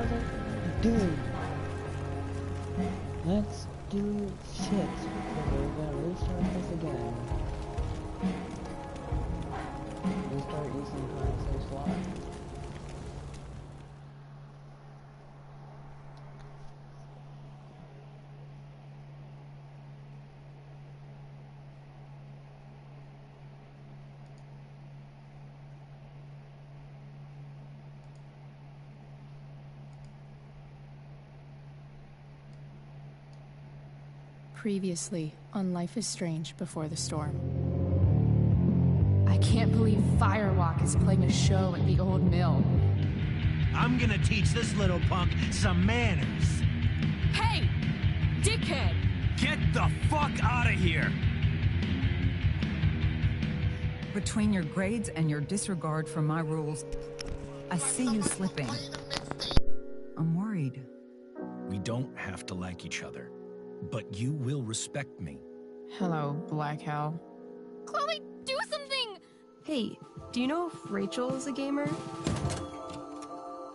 was it? Dude! Let's do shit. We're gonna restart this again. Restart using console slot. Previously on Life is Strange Before the Storm. I can't believe Firewalk is playing a show at the old mill. I'm gonna teach this little punk some manners. Hey! Dickhead! Get the fuck out of here! Between your grades and your disregard for my rules, I see you slipping. I'm worried. We don't have to like each other, but you will respect me. Hello, Black Hell. Chloe, do something! Hey, do you know if Rachel is a gamer?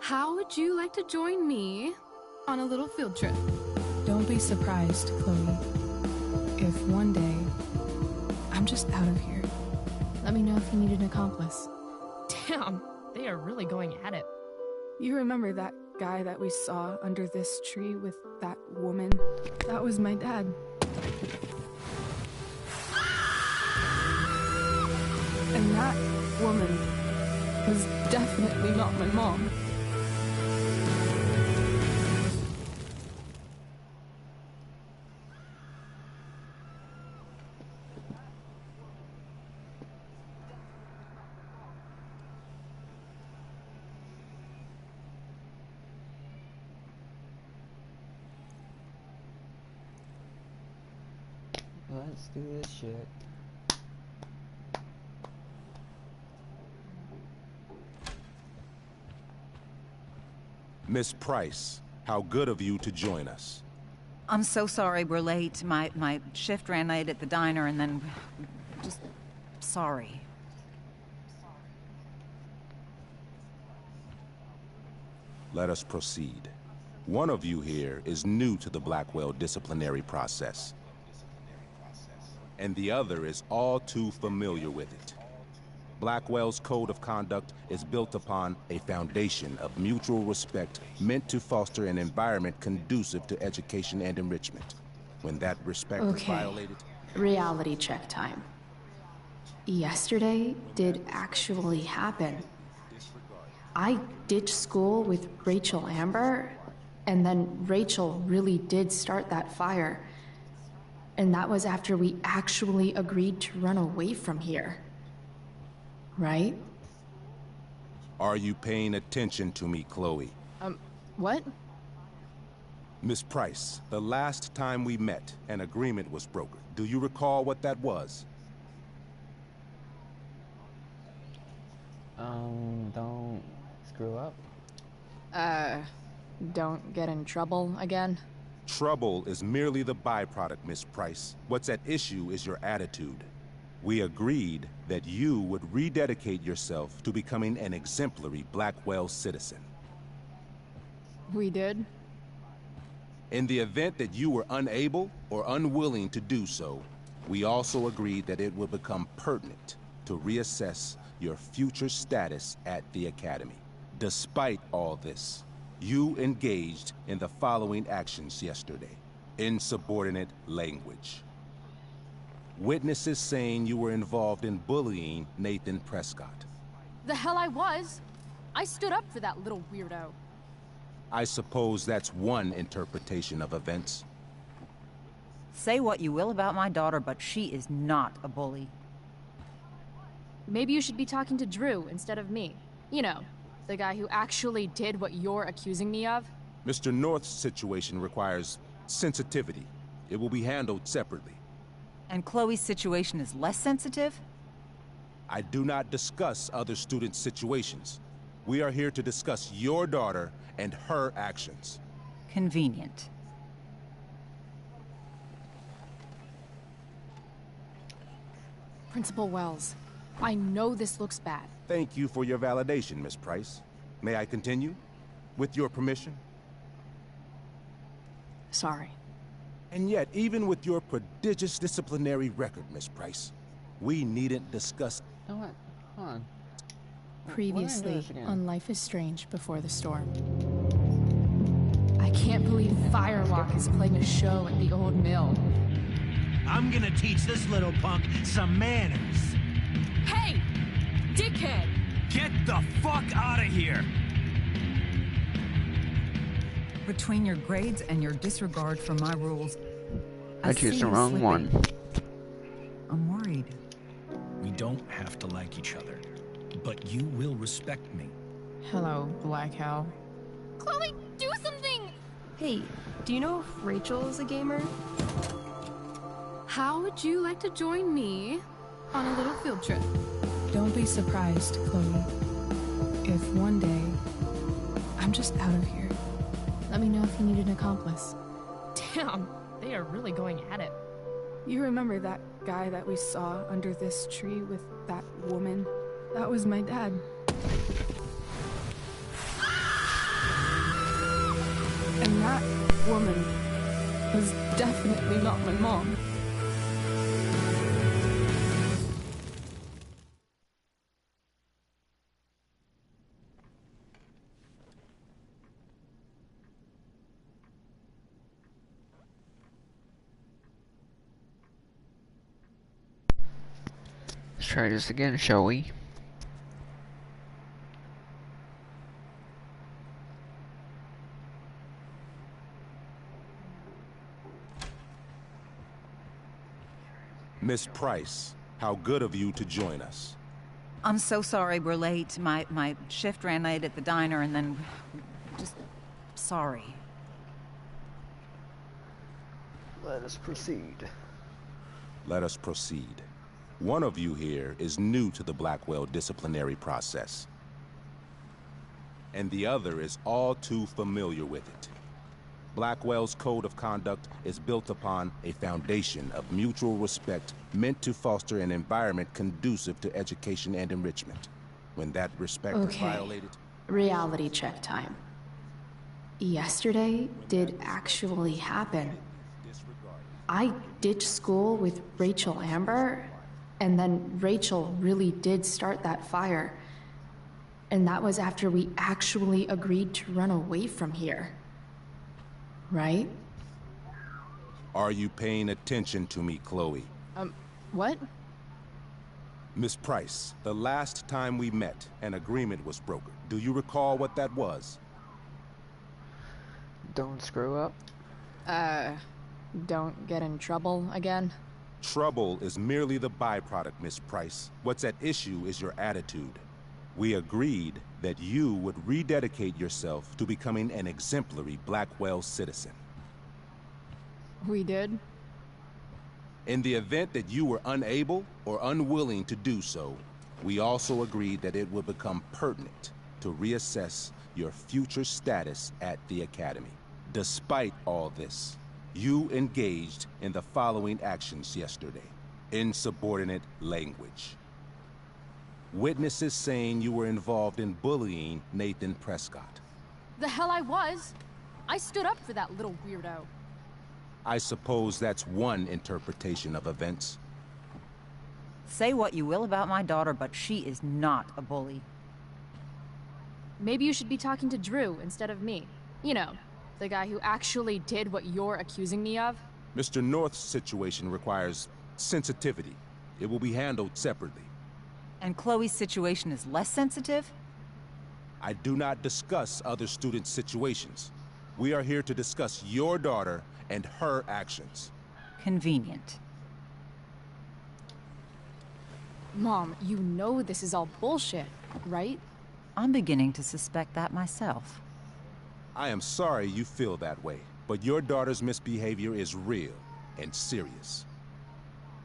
How would you like to join me on a little field trip? Don't be surprised, Chloe, if one day I'm just out of here. Let me know if you need an accomplice. Damn, they are really going at it. You remember that guy that we saw under this tree with that woman? That was my dad. And that woman was definitely not my mom. Let's do this shit. Miss Price, how good of you to join us. I'm so sorry we're late. My shift ran late at the diner and then... just... sorry. Let us proceed. One of you here is new to the Blackwell disciplinary process, and the other is all too familiar with it. Blackwell's code of conduct is built upon a foundation of mutual respect meant to foster an environment conducive to education and enrichment. When that respect is violated... Reality check time. Yesterday did actually happen. I ditched school with Rachel Amber, and then Rachel really did start that fire. And that was after we actually agreed to run away from here. Right? Are you paying attention to me, Chloe? What? Miss Price, the last time we met, an agreement was brokered. Do you recall what that was? Don't screw up. Don't get in trouble again? Trouble is merely the byproduct, Miss Price. What's at issue is your attitude. We agreed that you would rededicate yourself to becoming an exemplary Blackwell citizen. We did? In the event that you were unable or unwilling to do so, we also agreed that it would become pertinent to reassess your future status at the Academy. Despite all this, you engaged in the following actions yesterday. Insubordinate language. Witnesses saying you were involved in bullying Nathan Prescott. The hell I was! I stood up for that little weirdo. I suppose that's one interpretation of events. Say what you will about my daughter, but she is not a bully. Maybe you should be talking to Drew instead of me. You know, the guy who actually did what you're accusing me of. Mr. North's situation requires sensitivity. It will be handled separately. And Chloe's situation is less sensitive? I do not discuss other students' situations. We are here to discuss your daughter and her actions. Convenient. Principal Wells, I know this looks bad. Thank you for your validation, Miss Price. May I continue? with your permission. Sorry. And yet, even with your prodigious disciplinary record, Miss Price, we needn't discuss. You know what? Hold on. Previously this again. on Life is Strange Before the Storm. I can't believe Firewalk is playing a show at the old mill. I'm gonna teach this little punk some manners. Hey! Dickhead! Get the fuck out of here! Between your grades and your disregard for my rules, I choose see the you wrong slipping. one. I'm worried. We don't have to like each other, but you will respect me. Hello, Black Hell. Chloe, do something! Hey, do you know if Rachel is a gamer? How would you like to join me on a little field trip? Don't be surprised, Chloe, if one day I'm just out of here. Let me know if you need an accomplice. Damn, they are really going at it. You remember that guy that we saw under this tree with that woman? That was my dad. And that woman was definitely not my mom. Let's try this again, shall we? Miss Price, how good of you to join us. I'm so sorry we're late. My shift ran late at the diner and then... just... sorry. Let us proceed. Let us proceed. One of you here is new to the Blackwell disciplinary process, and the other is all too familiar with it. Blackwell's code of conduct is built upon a foundation of mutual respect meant to foster an environment conducive to education and enrichment. When that respect is Okay. violated... Reality check time. Yesterday did actually happen. I ditched school with Rachel Amber, and then Rachel really did start that fire. And that was after we actually agreed to run away from here. Right? Are you paying attention to me, Chloe? What? Miss Price, the last time we met, an agreement was brokered. Do you recall what that was? Don't screw up. Don't get in trouble again? Trouble is merely the byproduct, Miss Price. What's at issue is your attitude. We agreed that you would rededicate yourself to becoming an exemplary Blackwell citizen. We did? In the event that you were unable or unwilling to do so, we also agreed that it would become pertinent to reassess your future status at the Academy. Despite all this, you engaged in the following actions yesterday. Insubordinate language. Witnesses saying you were involved in bullying Nathan Prescott. The hell I was! I stood up for that little weirdo. I suppose that's one interpretation of events. Say what you will about my daughter, but she is not a bully. Maybe you should be talking to Drew instead of me. You know, the guy who actually did what you're accusing me of. Mr. North's situation requires sensitivity. It will be handled separately. And Chloe's situation is less sensitive? I do not discuss other students' situations. We are here to discuss your daughter and her actions. Convenient. Mom, you know this is all bullshit, right? I'm beginning to suspect that myself. I am sorry you feel that way, but your daughter's misbehavior is real and serious.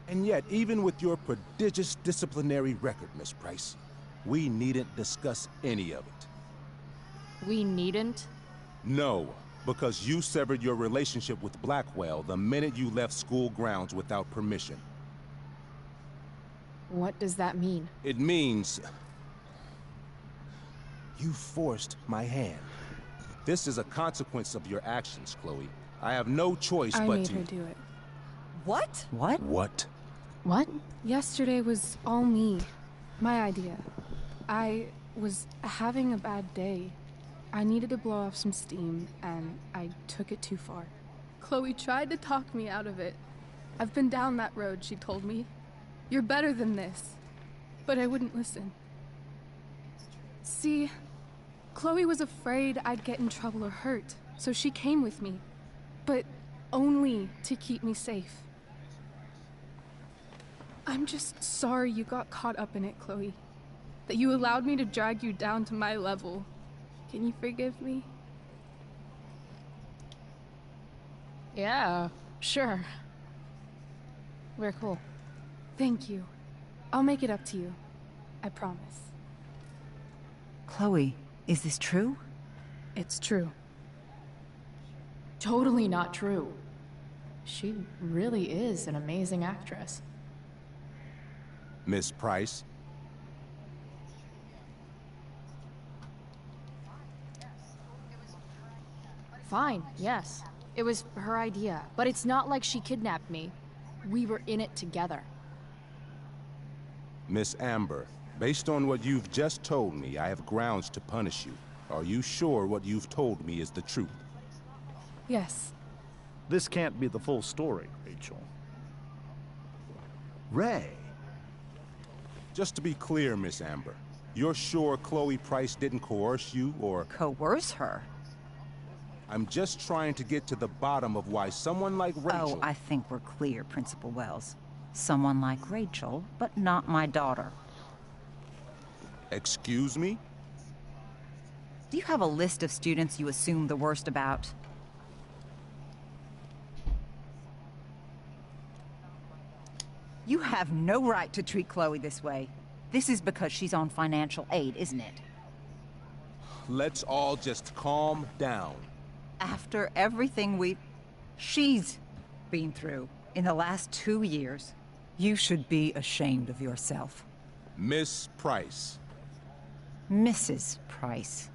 And yet, even with your prodigious disciplinary record, Miss Price, we needn't discuss any of it. We needn't? No, because you severed your relationship with Blackwell the minute you left school grounds without permission. What does that mean? It means... you forced my hand. This is a consequence of your actions, Chloe. I have no choice I but made to... her do it. What? What? What? Yesterday was all me. My idea. I was having a bad day. I needed to blow off some steam, and I took it too far. Chloe tried to talk me out of it. I've been down that road, she told me. You're better than this. But I wouldn't listen. See, Chloe was afraid I'd get in trouble or hurt, so she came with me. But only to keep me safe. I'm just sorry you got caught up in it, Chloe. That you allowed me to drag you down to my level. Can you forgive me? Yeah, sure. We're cool. Thank you. I'll make it up to you. I promise. Chloe, is this true? It's true. Totally not true. She really is an amazing actress. Miss Price? Fine, yes. It was her idea, but it's not like she kidnapped me. We were in it together. Miss Amber, based on what you've just told me, I have grounds to punish you. Are you sure what you've told me is the truth? Yes. This can't be the full story, Rachel. Ray. Just to be clear, Miss Amber, you're sure Chloe Price didn't coerce you, or... Coerce her? I'm just trying to get to the bottom of why someone like Rachel... Oh, I think we're clear, Principal Wells. Someone like Rachel, but not my daughter. Excuse me? Do you have a list of students you assume the worst about? You have no right to treat Chloe this way. This is because she's on financial aid, isn't it? Let's all just calm down. After everything she's been through in the last 2 years, you should be ashamed of yourself. Miss Price. Mrs. Price.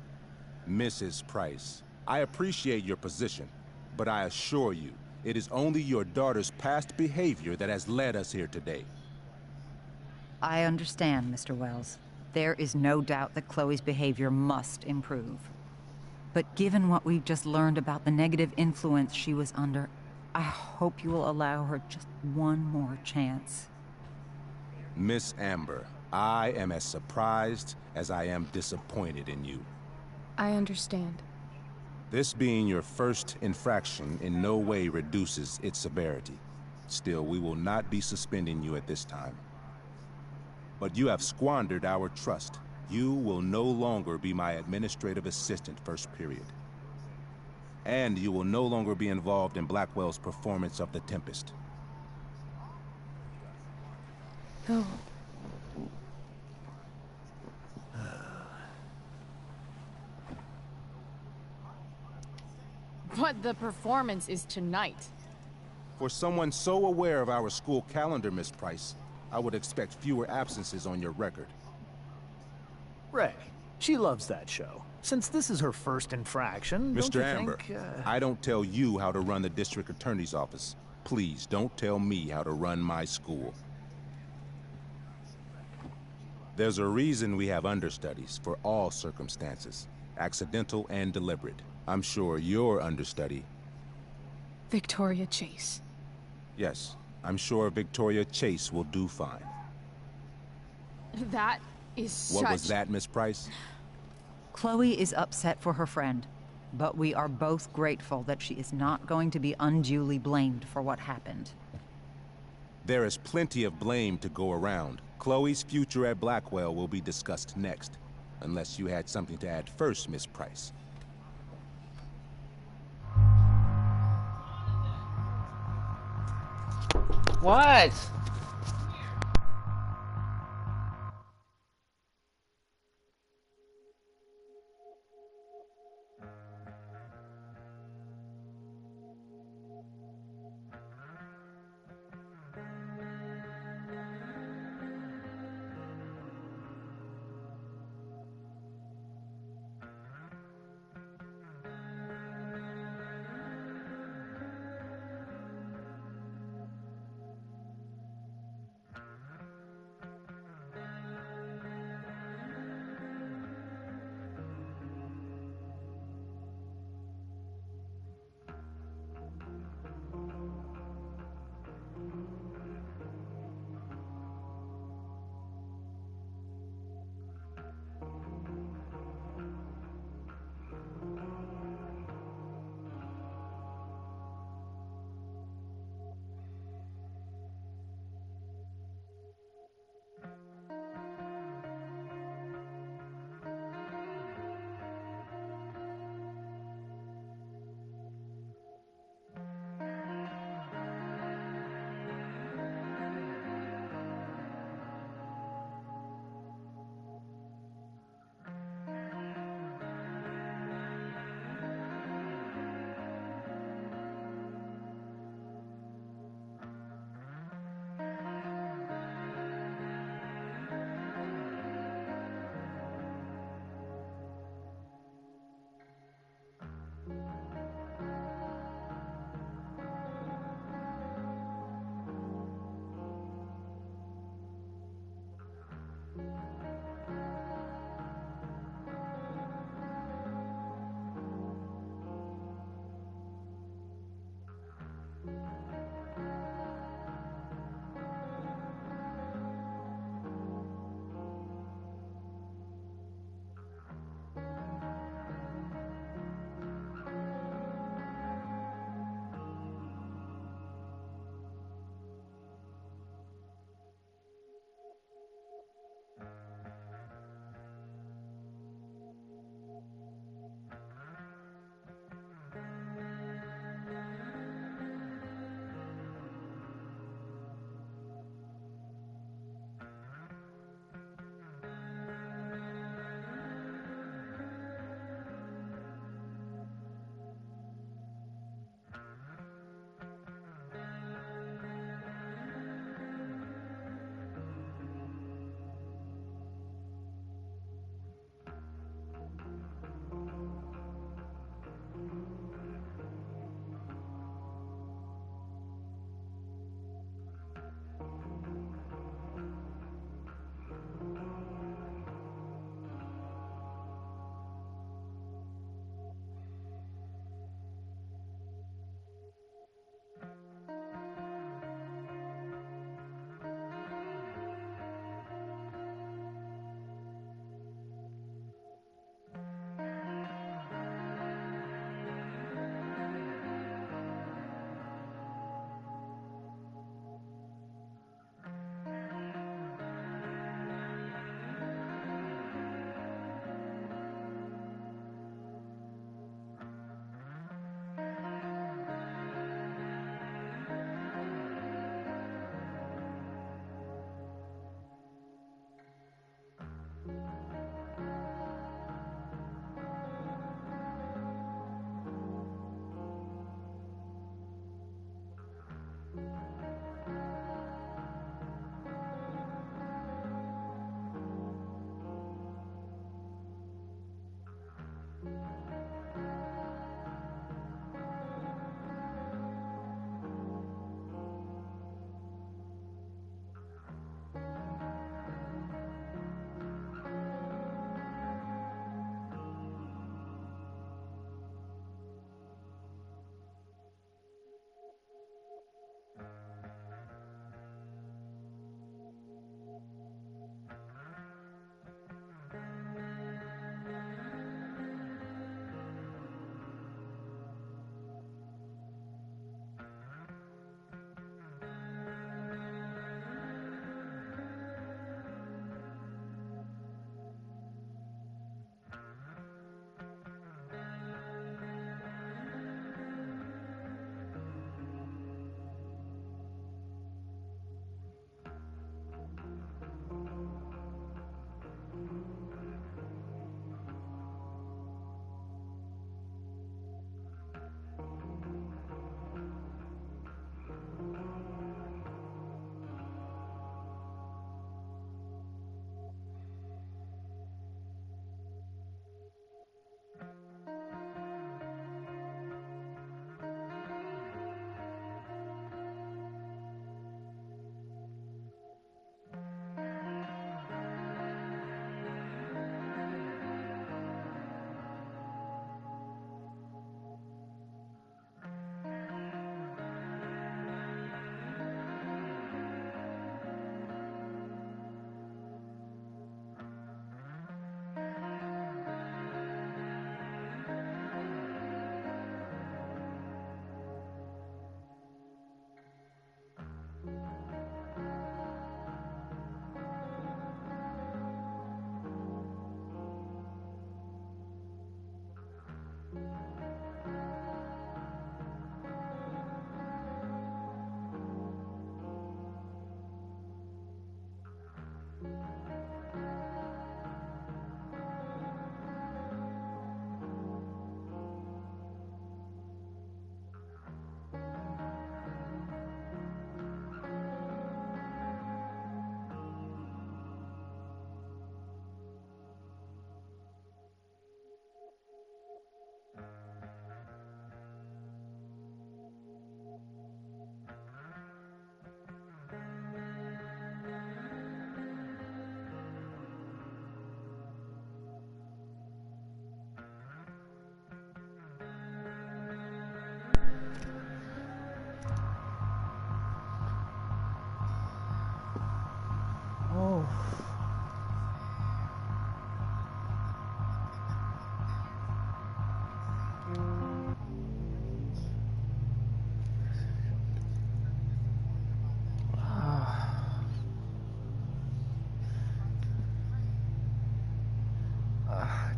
Mrs. Price, I appreciate your position, but I assure you, it is only your daughter's past behavior that has led us here today. I understand, Mr. Wells. There is no doubt that Chloe's behavior must improve. But given what we've just learned about the negative influence she was under, I hope you will allow her just one more chance. Miss Amber, I am as surprised as I am disappointed in you. I understand. This being your first infraction in no way reduces its severity. Still, we will not be suspending you at this time. But you have squandered our trust. You will no longer be my administrative assistant first period. And you will no longer be involved in Blackwell's performance of The Tempest. No. But the performance is tonight. For someone so aware of our school calendar, Miss Price, I would expect fewer absences on your record. Ray, she loves that show. Since this is her first infraction, don't Mr. you Amber, think, I don't tell you how to run the district attorney's office. Please don't tell me how to run my school. There's a reason we have understudies for all circumstances, accidental and deliberate. I'm sure your understudy... Victoria Chase. Yes, I'm sure Victoria Chase will do fine. That is such... What was that, Miss Price? Chloe is upset for her friend, but we are both grateful that she is not going to be unduly blamed for what happened. There is plenty of blame to go around. Chloe's future at Blackwell will be discussed next. Unless you had something to add first, Miss Price. What?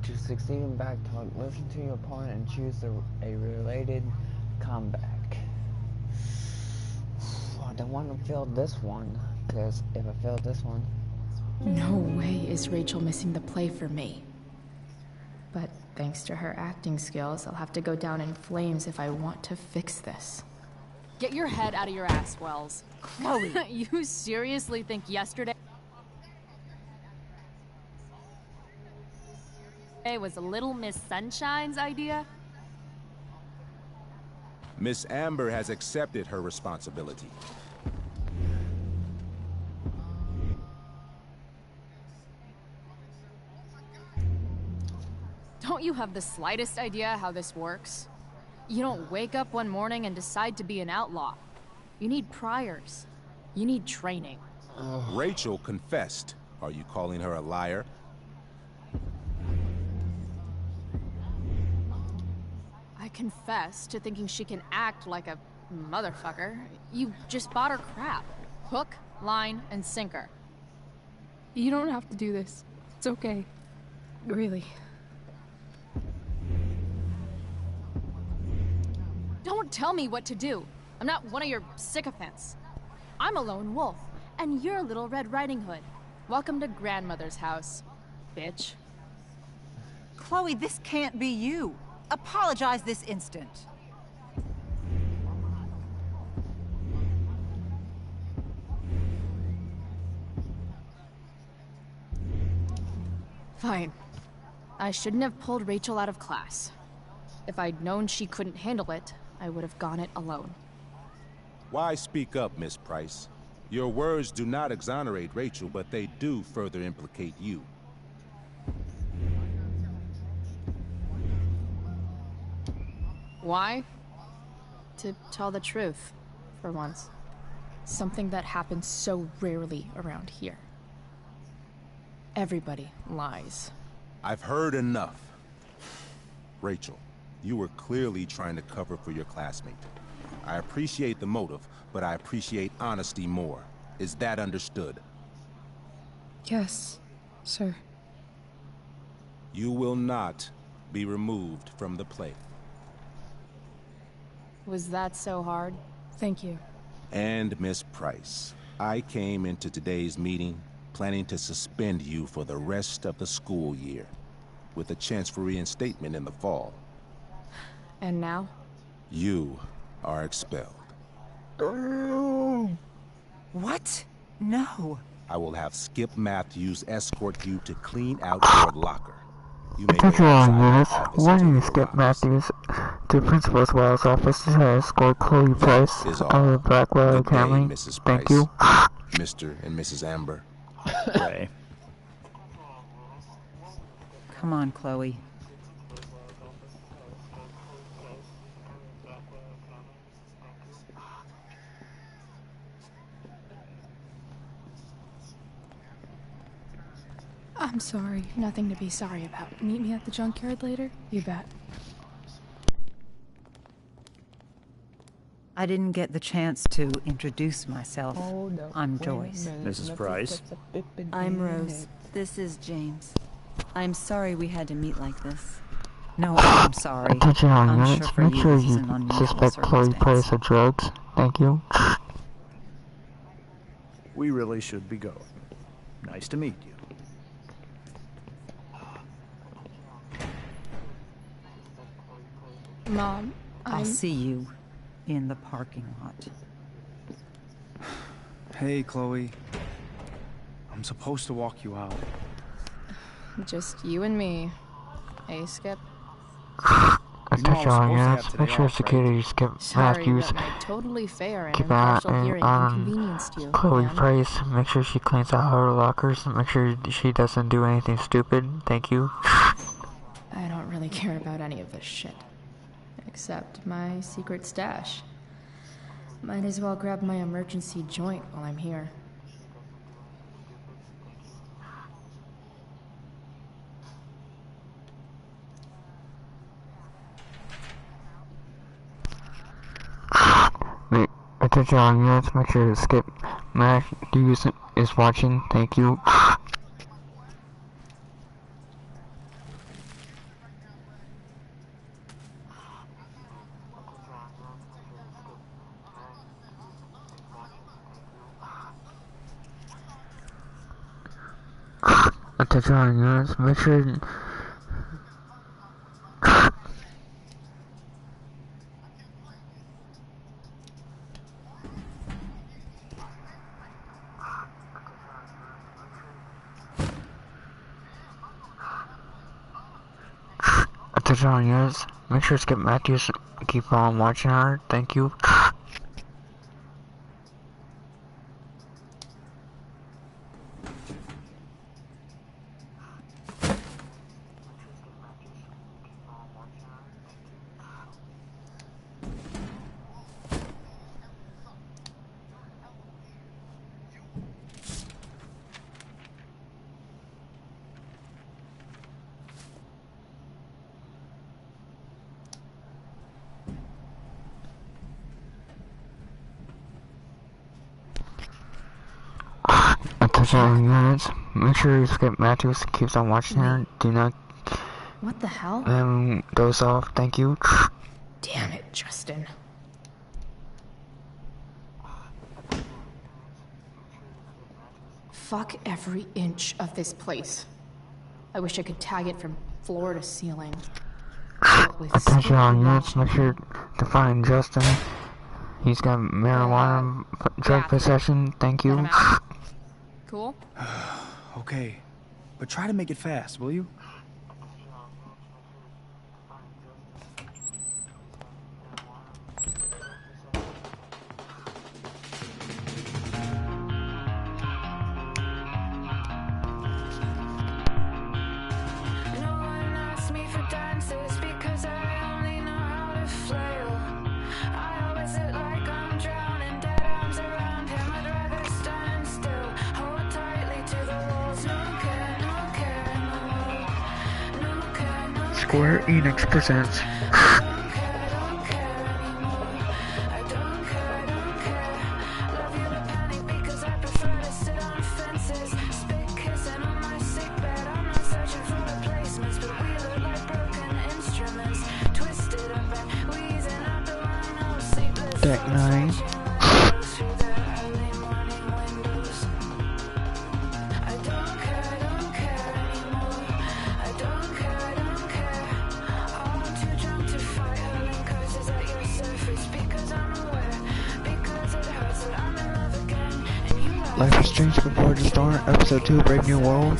To succeed in backtalk, listen to your opponent and choose a related comeback. I don't want to fail this one, because if I fail this one... No way is Rachel missing the play for me. But thanks to her acting skills, I'll have to go down in flames if I want to fix this. Get your head out of your ass, Wells. Chloe! You seriously think yesterday was Little Miss Sunshine's idea? Miss Amber has accepted her responsibility. Don't you have the slightest idea how this works? You don't wake up one morning and decide to be an outlaw. You need priors. You need training. Rachel confessed. Are you calling her a liar? I confess to thinking she can act like a motherfucker. You just bought her crap. Hook, line, and sinker. You don't have to do this. It's okay. Really. Don't tell me what to do. I'm not one of your sycophants. I'm a lone wolf, and you're Little Red Riding Hood. Welcome to grandmother's house, bitch. Chloe, this can't be you. Apologize this instant. Fine. I shouldn't have pulled Rachel out of class. If I'd known she couldn't handle it, I would have gone it alone. Why speak up, Miss Price? Your words do not exonerate Rachel, but they do further implicate you. Why? To tell the truth, for once. Something that happens so rarely around here. Everybody lies. I've heard enough. Rachel, you were clearly trying to cover for your classmate. I appreciate the motive, but I appreciate honesty more. Is that understood? Yes, sir. You will not be removed from the play. Was that so hard? Thank you. And Miss Price, I came into today's meeting planning to suspend you for the rest of the school year, with a chance for reinstatement in the fall. And now? You are expelled. What? No. I will have Skip Matthews escort you to clean out your locker. You may Take go your outside minutes. the office When until you your Skip arrives. Matthews to Principal's Wells office to escort Chloe Price is out all. of the Blackwell Good day, Academy. Mrs. Thank Price. you. Mr. and Mrs. Amber. Ray. Come on, Chloe. I'm sorry. Nothing to be sorry about. Meet me at the junkyard later? You bet. I didn't get the chance to introduce myself. I'm Joyce. Mrs. Price. I'm Rose. This is James. I'm sorry we had to meet like this. No, I'm sorry. Attention all I'm units. sure for Make you sure this is you an unusual suspect Chloe circumstance. Price of drugs. Thank you. We really should be going. Nice to meet you. Mom, I'll see you in the parking lot. Hey, Chloe. I'm supposed to walk you out. Just you and me. Hey, Skip. Attention all units. Make sure security Skip Sorry Matthews. that my totally fair and Keep out impartial hearing and inconvenienced you. Chloe man. Price. Make sure she cleans out her lockers. Make sure she doesn't do anything stupid. Thank you. I don't really care about any of this shit. Except my secret stash. Might as well grab my emergency joint while I'm here. Attention all units, make sure to skip. Matthews is watching, thank you. Attention all units, make sure. Attention all units, make sure to skip Matthews. Keep on watching her, thank you. Attention all units, make sure you skip Matthews. Keeps on watching her. Do not. What the hell? Doze off, thank you. Damn it, Justin. Fuck every inch of this place. I wish I could tag it from floor to ceiling. Attention all units, make sure to find Justin. He's got marijuana drug possession, thank you. Cool? Okay, but try to make it fast, will you? Square Enix presents. Deck 9. Life has changed before the storm. Episode 2, Brave New World.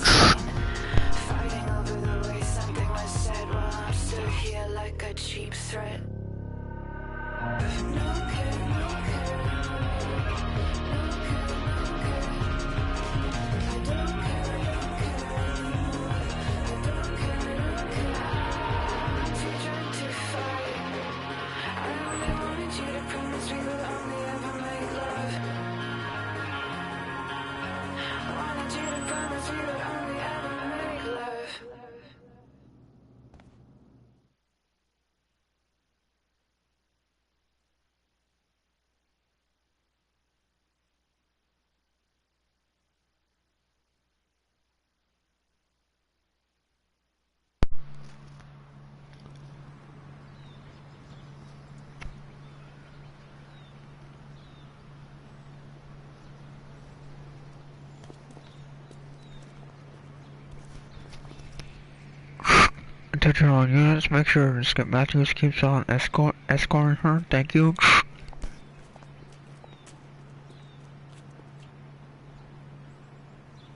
Attention all units, make sure Skip Matthews keeps on escorting her, thank you.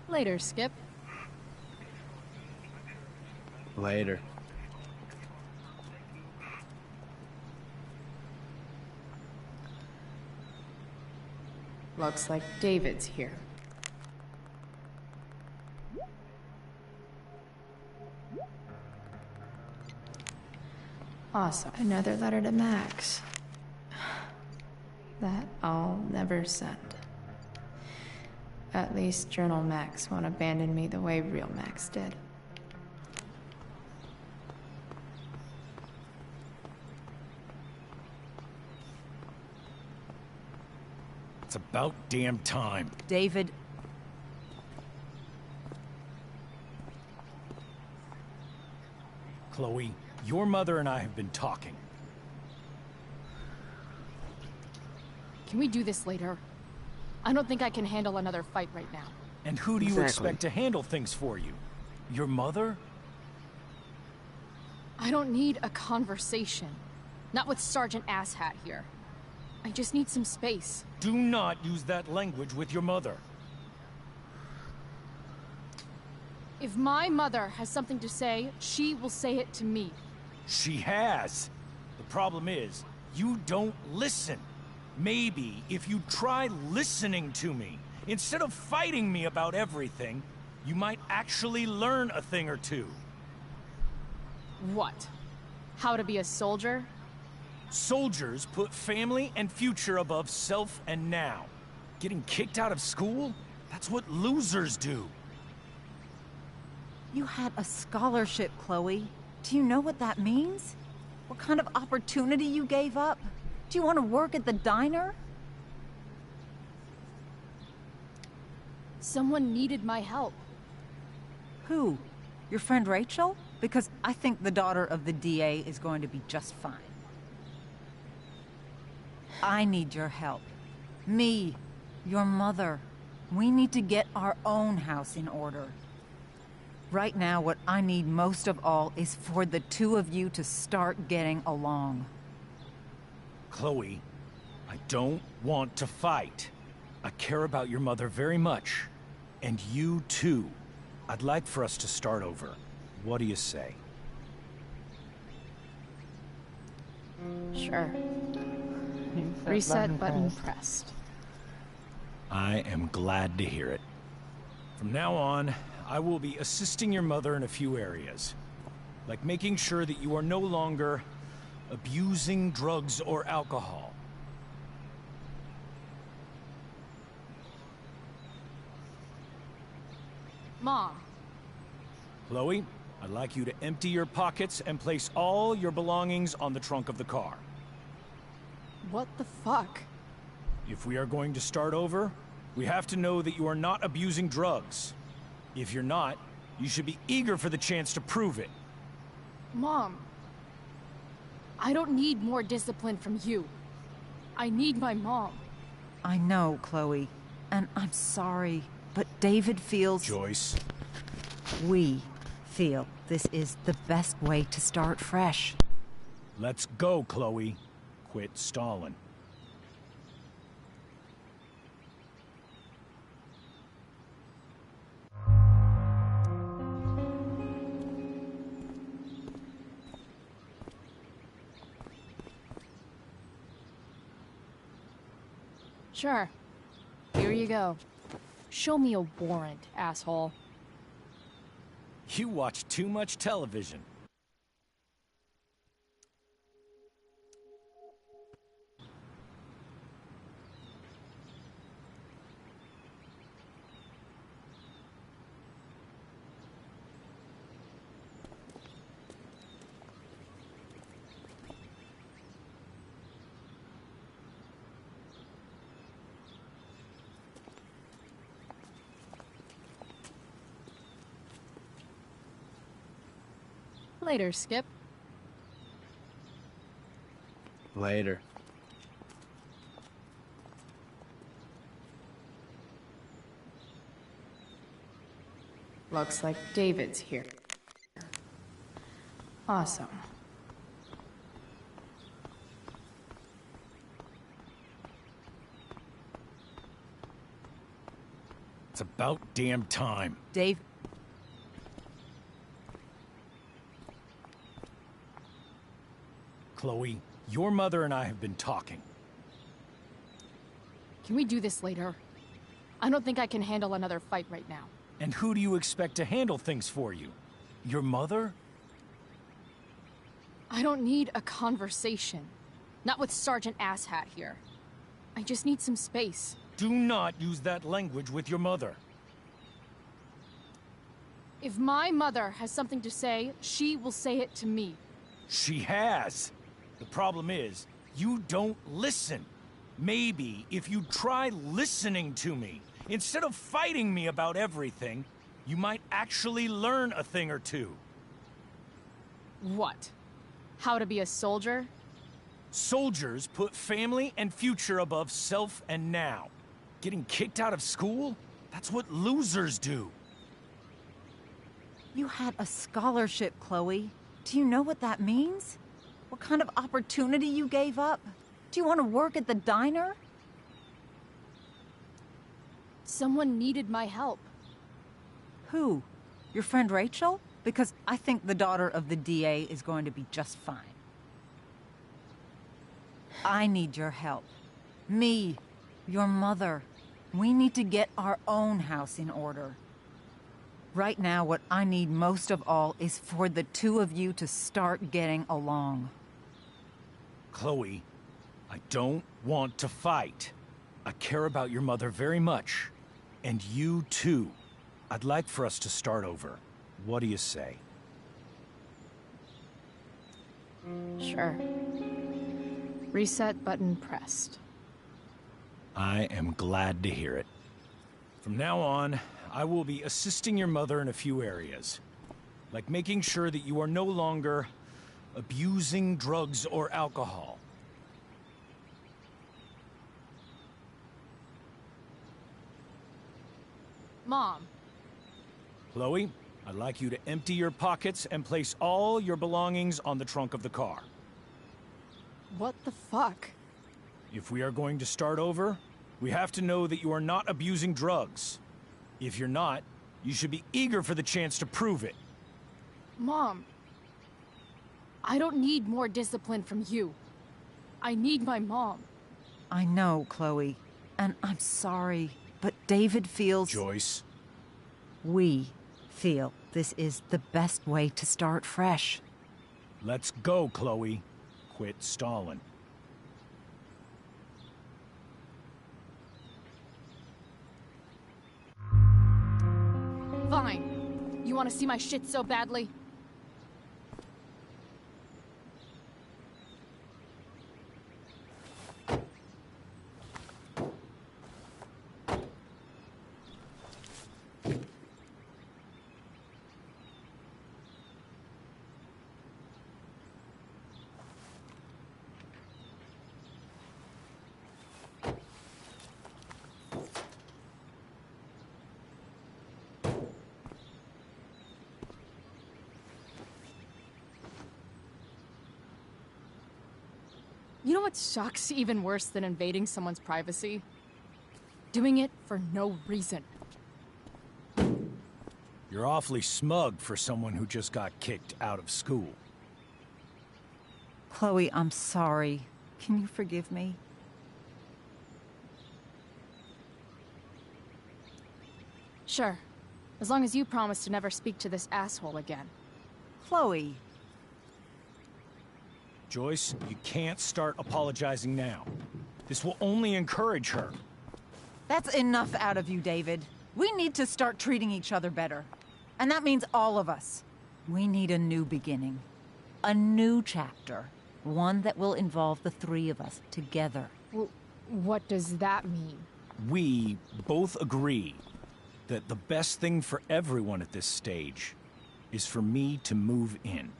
Later, Skip. Later. Looks like David's here. Awesome. Another letter to Max. That I'll never send. At least Journal Max won't abandon me the way real Max did. It's about damn time. David... Chloe, your mother and I have been talking. Can we do this later? I don't think I can handle another fight right now. And who do you expect to handle things for you? Your mother? I don't need a conversation. Not with Sergeant Asshat here. I just need some space. Do not use that language with your mother. If my mother has something to say, she will say it to me. She has. The problem is, you don't listen. Maybe if you try listening to me, instead of fighting me about everything, you might actually learn a thing or two. What? How to be a soldier? Soldiers put family and future above self and now. Getting kicked out of school? That's what losers do. You had a scholarship, Chloe. Do you know what that means? What kind of opportunity you gave up? Do you want to work at the diner? Someone needed my help. Who? Your friend Rachel? Because I think the daughter of the DA is going to be just fine. I need your help. Me, your mother. We need to get our own house in order. Right now, what I need most of all is for the two of you to start getting along. Chloe, I don't want to fight. I care about your mother very much. And you too. I'd like for us to start over. What do you say? Sure. Reset button pressed. I am glad to hear it. From now on, I will be assisting your mother in a few areas. Like making sure that you are no longer abusing drugs or alcohol. Mom. Chloe, I'd like you to empty your pockets and place all your belongings on the trunk of the car. What the fuck? If we are going to start over, we have to know that you are not abusing drugs. If you're not, you should be eager for the chance to prove it. Mom. I don't need more discipline from you. I need my mom. I know, Chloe. And I'm sorry, but David feels... Joyce. We feel this is the best way to start fresh. Let's go, Chloe. Quit stalling. Sure. Here you go. Show me a warrant, asshole. You watch too much television. Later, Skip. Later. Looks like David's here. Awesome. It's about damn time. Dave... Chloe, your mother and I have been talking. Can we do this later? I don't think I can handle another fight right now. And who do you expect to handle things for you? Your mother? I don't need a conversation. Not with Sergeant Asshat here. I just need some space. Do not use that language with your mother. If my mother has something to say, she will say it to me. She has. The problem is, you don't listen. Maybe if you try listening to me, instead of fighting me about everything, you might actually learn a thing or two. What? How to be a soldier? Soldiers put family and future above self and now. Getting kicked out of school? That's what losers do. You had a scholarship, Chloe. Do you know what that means? What kind of opportunity you gave up? Do you want to work at the diner? Someone needed my help. Who? Your friend Rachel? Because I think the daughter of the DA is going to be just fine. I need your help. Me, your mother. We need to get our own house in order. Right now, what I need most of all is for the two of you to start getting along. Chloe, I don't want to fight. I care about your mother very much. And you too. I'd like for us to start over. What do you say? Sure. Reset button pressed. I am glad to hear it. From now on, I will be assisting your mother in a few areas. Like making sure that you are no longer abusing drugs or alcohol. Mom. Chloe, I'd like you to empty your pockets and place all your belongings on the trunk of the car. What the fuck? If we are going to start over, we have to know that you are not abusing drugs. If you're not, you should be eager for the chance to prove it. Mom. I don't need more discipline from you. I need my mom. I know, Chloe. And I'm sorry, but David feels... Joyce. We feel this is the best way to start fresh. Let's go, Chloe. Quit stalling. Fine. You want to see my shit so badly? You know what sucks even worse than invading someone's privacy? Doing it for no reason. You're awfully smug for someone who just got kicked out of school. Chloe, I'm sorry. Can you forgive me? Sure. As long as you promise to never speak to this asshole again. Chloe. Joyce, you can't start apologizing now. This will only encourage her. That's enough out of you, David. We need to start treating each other better. And that means all of us. We need a new beginning. A new chapter. One that will involve the three of us together. What does that mean? We both agree that the best thing for everyone at this stage is for me to move in.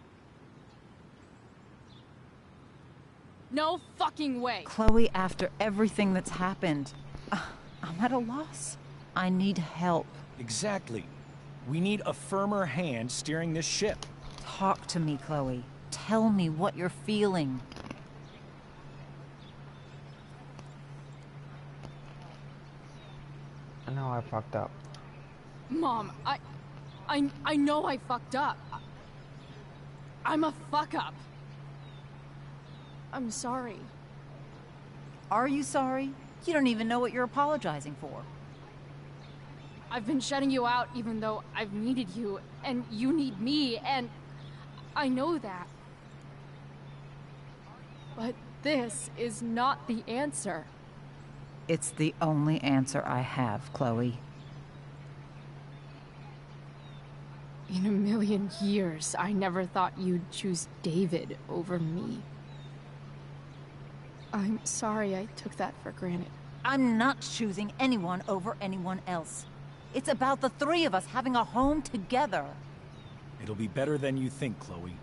No fucking way! Chloe, after everything that's happened, I'm at a loss. I need help. Exactly. We need a firmer hand steering this ship. Talk to me, Chloe. Tell me what you're feeling. I know I fucked up. Mom, I know I fucked up. I'm a fuck up. I'm sorry. Are you sorry? You don't even know what you're apologizing for. I've been shutting you out even though I've needed you, and you need me, and I know that. But this is not the answer. It's the only answer I have, Chloe. In a million years, I never thought you'd choose David over me. I'm sorry I took that for granted. I'm not choosing anyone over anyone else. It's about the three of us having a home together. It'll be better than you think, Chloe.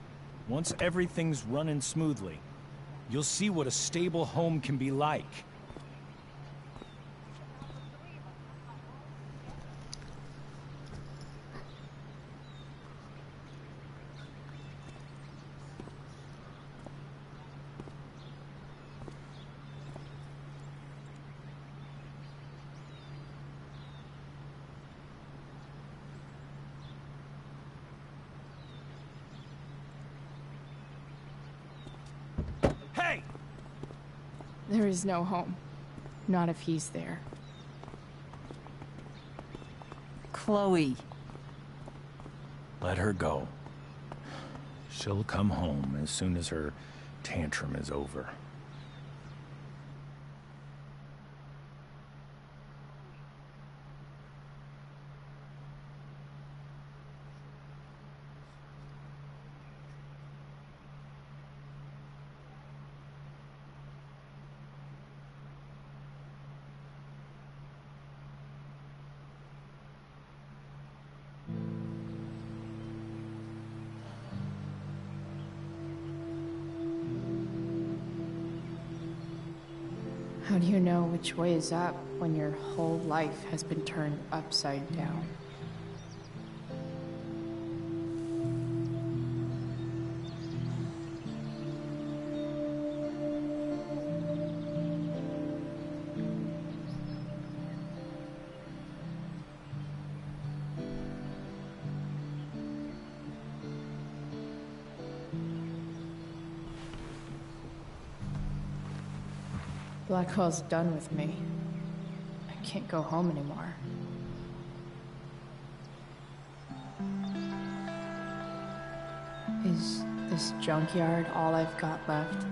Once everything's running smoothly, you'll see what a stable home can be like. There is no home. Not if he's there. Chloe. Let her go. She'll come home as soon as her tantrum is over. How do you know which way is up when your whole life has been turned upside down? Blackwell's done with me. I can't go home anymore. Is this junkyard all I've got left?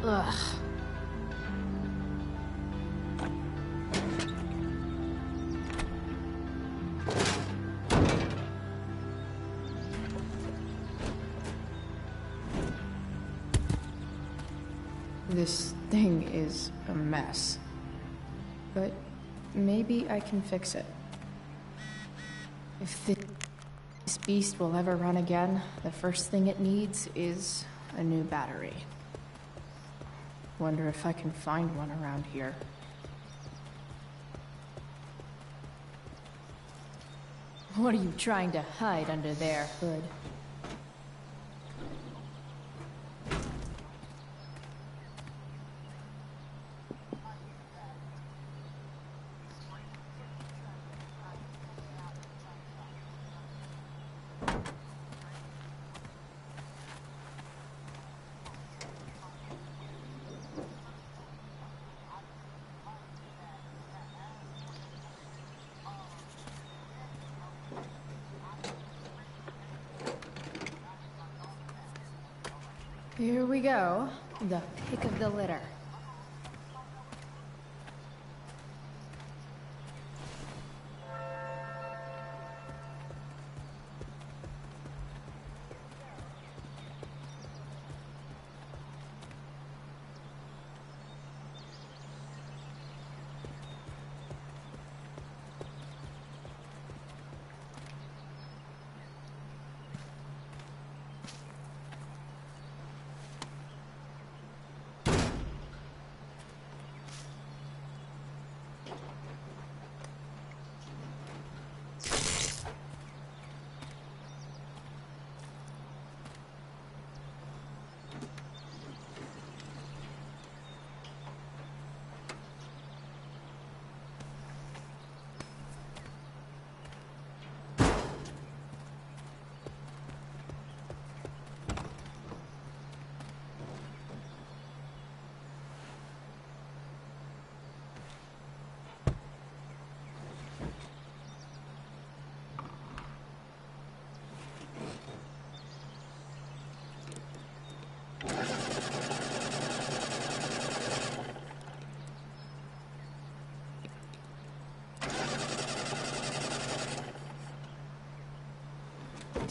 Ugh. This thing is a mess. But maybe I can fix it. If this beast will ever run again, the first thing it needs is a new battery. Wonder if I can find one around here. What are you trying to hide under there, Hood? Here we go. The pick of the litter.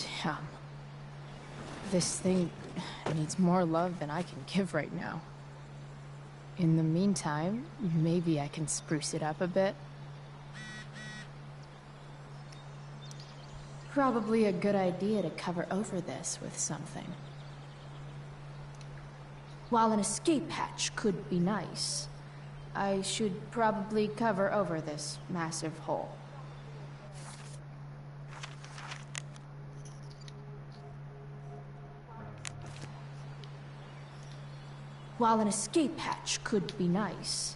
Damn. This thing needs more love than I can give right now. In the meantime, maybe I can spruce it up a bit. Probably a good idea to cover over this with something. While an escape hatch could be nice, I should probably cover over this massive hole. While an escape hatch could be nice,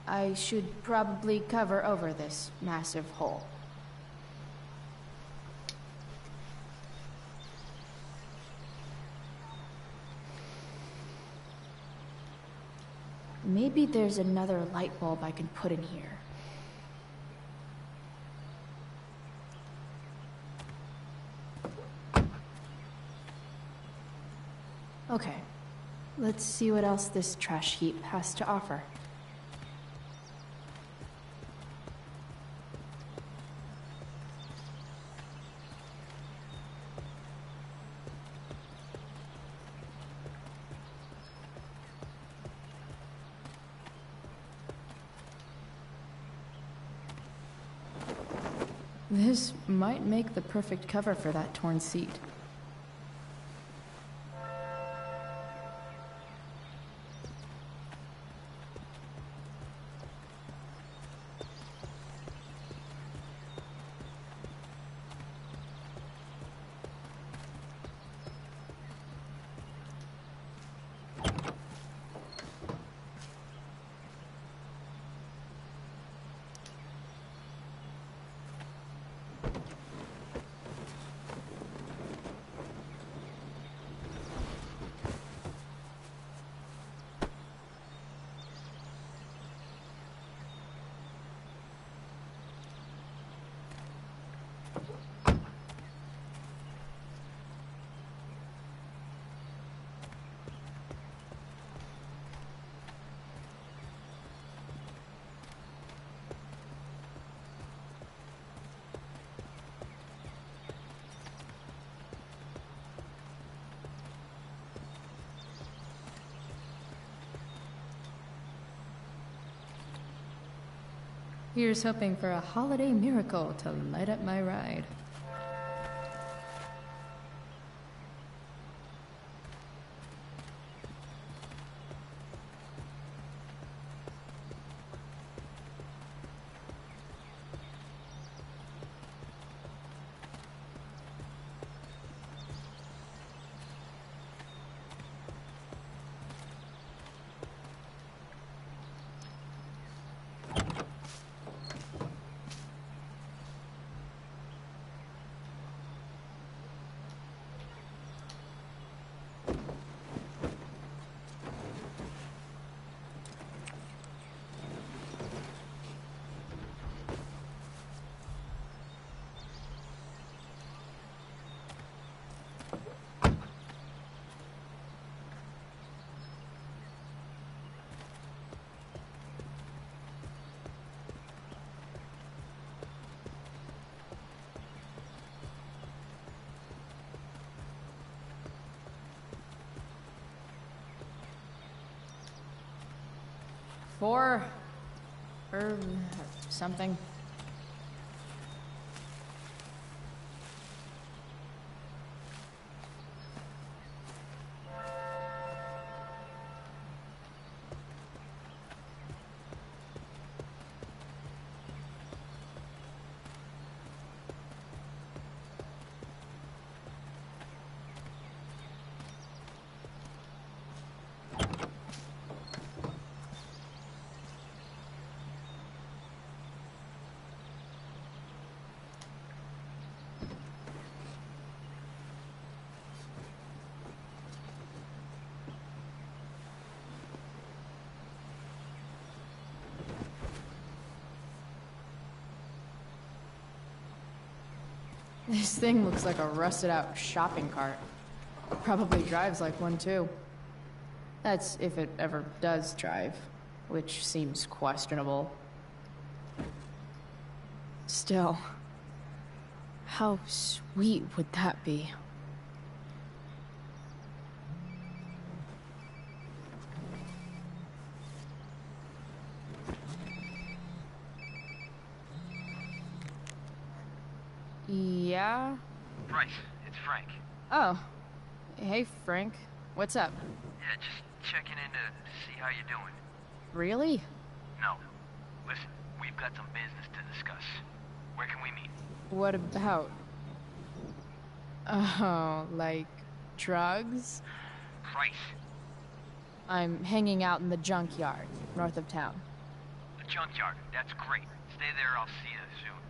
I should probably cover over this massive hole. Maybe there's another light bulb I can put in here. Okay, let's see what else this trash heap has to offer. This might make the perfect cover for that torn seat. Here's hoping for a holiday miracle to light up my ride. Or something. This thing looks like a rusted out shopping cart. Probably drives like one too. That's if it ever does drive, which seems questionable. Still, How sweet would that be? Yeah? Bryce, it's Frank. Oh. Hey, Frank. What's up? Yeah, just checking in to see how you're doing. Really? No. Listen, we've got some business to discuss. Where can we meet? What about? Oh, like drugs? Price. I'm hanging out in the junkyard, north of town. The junkyard. That's great. Stay there, I'll see you soon.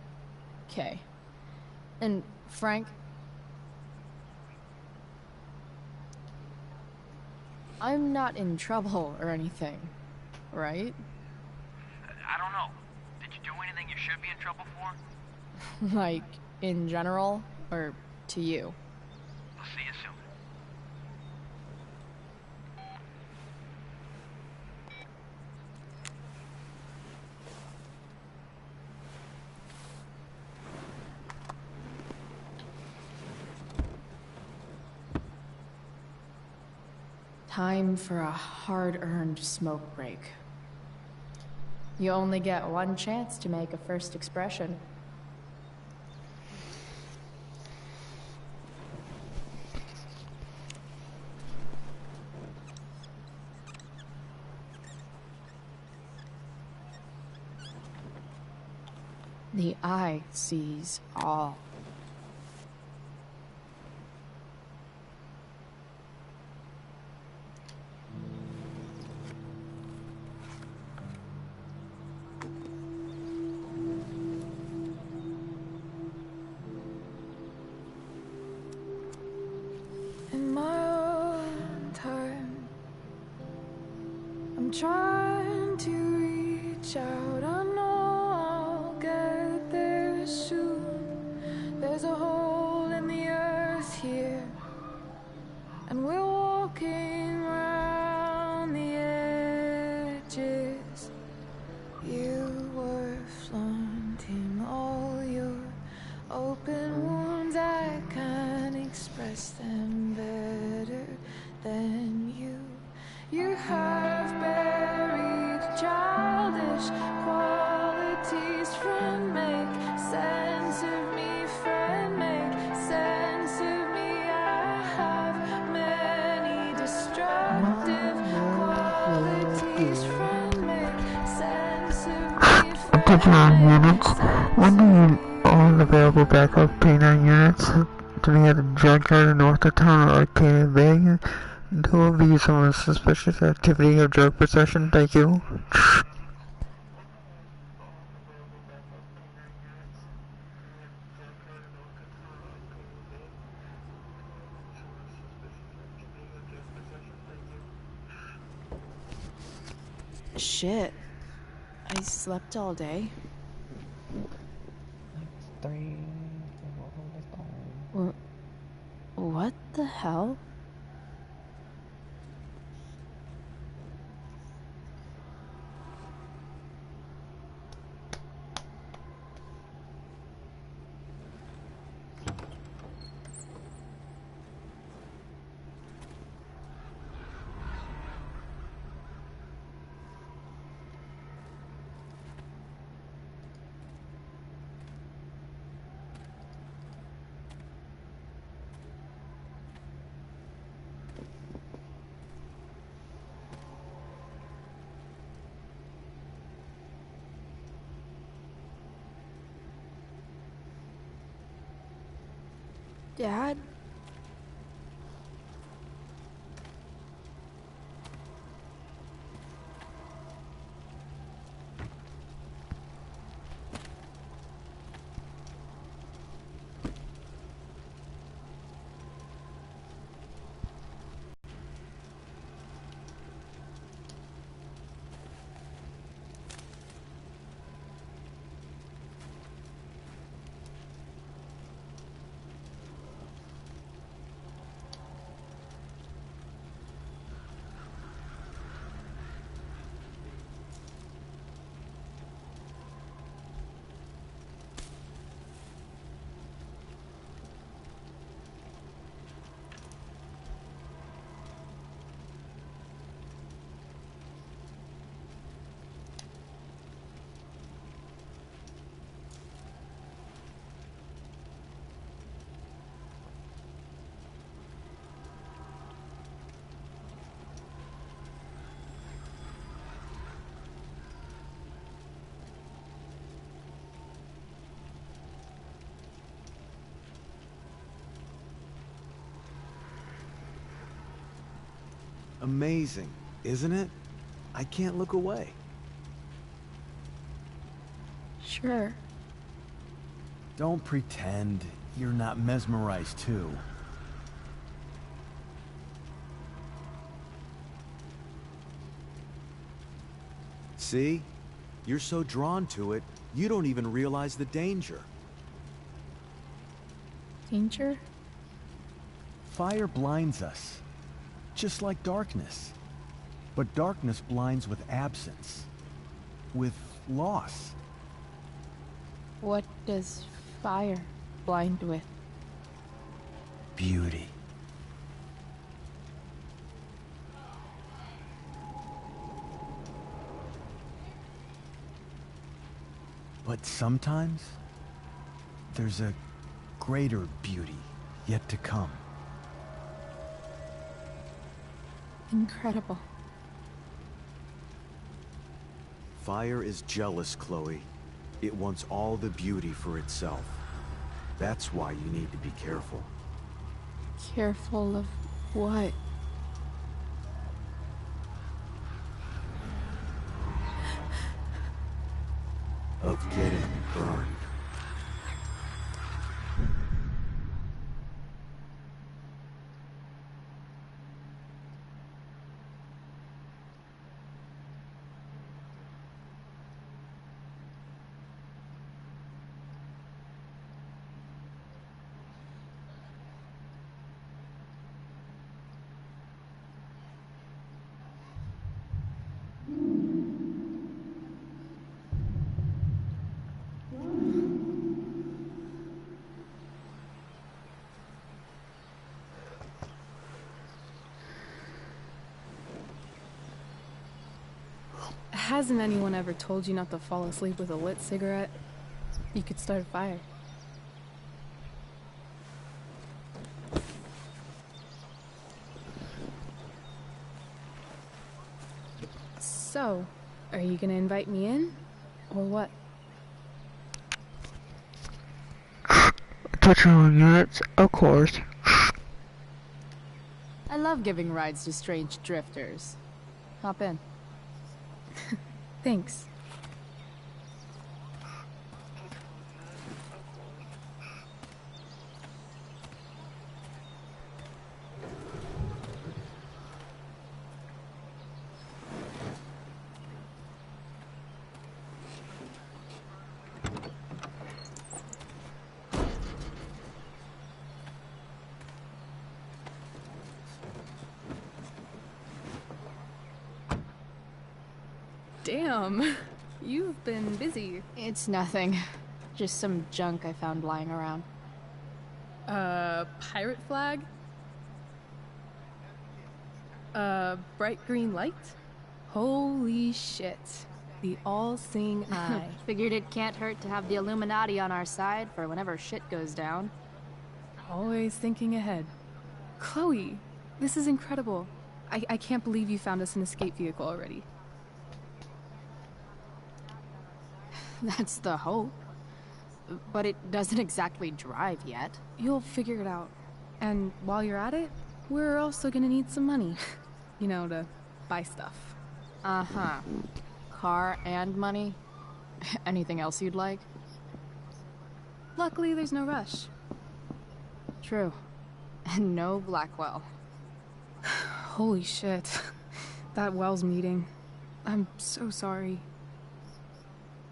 Okay. And, Frank? I'm not in trouble or anything, right? I don't know. Did you do anything you should be in trouble for? Like, in general, or to you? I'll see you soon. Time for a hard-earned smoke break. You only get one chance to make a first expression. The eye sees all. In my own time, I'm trying to reach out. I know I'll get there soon. There's a hole in the earth here, and we're walking around the edges. You were flaunting all your open wounds. I can't express them better than you. You have buried childish qualities. Friend, make sense of me. Friend, make sense of me. I have many destructive qualities. Friend, make sense of me. Attention all units. When do you all available backup K9 units to be at the junkyard north of town or Arcadia Bay? There will be some suspicious activity of drug possession. Thank you. Shit. I slept all day. What the hell? Dad? Amazing, isn't it? I can't look away. Sure. Don't pretend you're not mesmerized too. See? You're so drawn to it, you don't even realize the danger. Danger? Fire blinds us, just like darkness. But darkness blinds with absence, with loss. What does fire blind with? Beauty. But sometimes, there's a greater beauty yet to come. Incredible. Fire is jealous, Chloe. It wants all the beauty for itself. That's why you need to be careful. Careful of what? Of getting burned. Hasn't anyone ever told you not to fall asleep with a lit cigarette? You could start a fire. So, are you gonna invite me in? Or what? Touching on units, of course. I love giving rides to strange drifters. Hop in. Thanks. Damn, you've been busy. It's nothing. Just some junk I found lying around. Pirate flag? Bright green light? Holy shit. The all-seeing eye. Figured it can't hurt to have the Illuminati on our side for whenever shit goes down. Always thinking ahead. Chloe, this is incredible. I can't believe you found us an escape vehicle already. That's the hope. But it doesn't exactly drive yet. You'll figure it out. And while you're at it, we're also gonna need some money. You know, to buy stuff. Uh-huh. Car and money? Anything else you'd like? Luckily, there's no rush. True. And no Blackwell. Holy shit. That Wells meeting. I'm so sorry.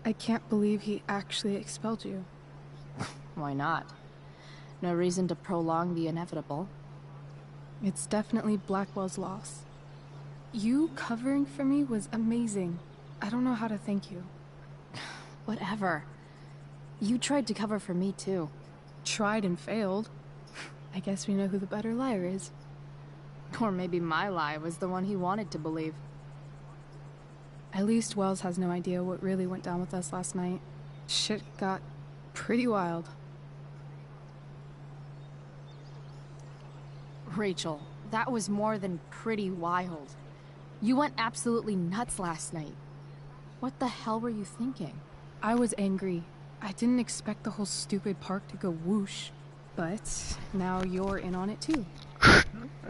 I can't believe he actually expelled you. Why not? No reason to prolong the inevitable. It's definitely Blackwell's loss. You covering for me was amazing. I don't know how to thank you. Whatever. You tried to cover for me too. Tried and failed. I guess we know who the better liar is. Or maybe my lie was the one he wanted to believe. At least Wells has no idea what really went down with us last night. Shit got pretty wild. Rachel, that was more than pretty wild. You went absolutely nuts last night. What the hell were you thinking? I was angry. I didn't expect the whole stupid park to go whoosh. But now you're in on it too.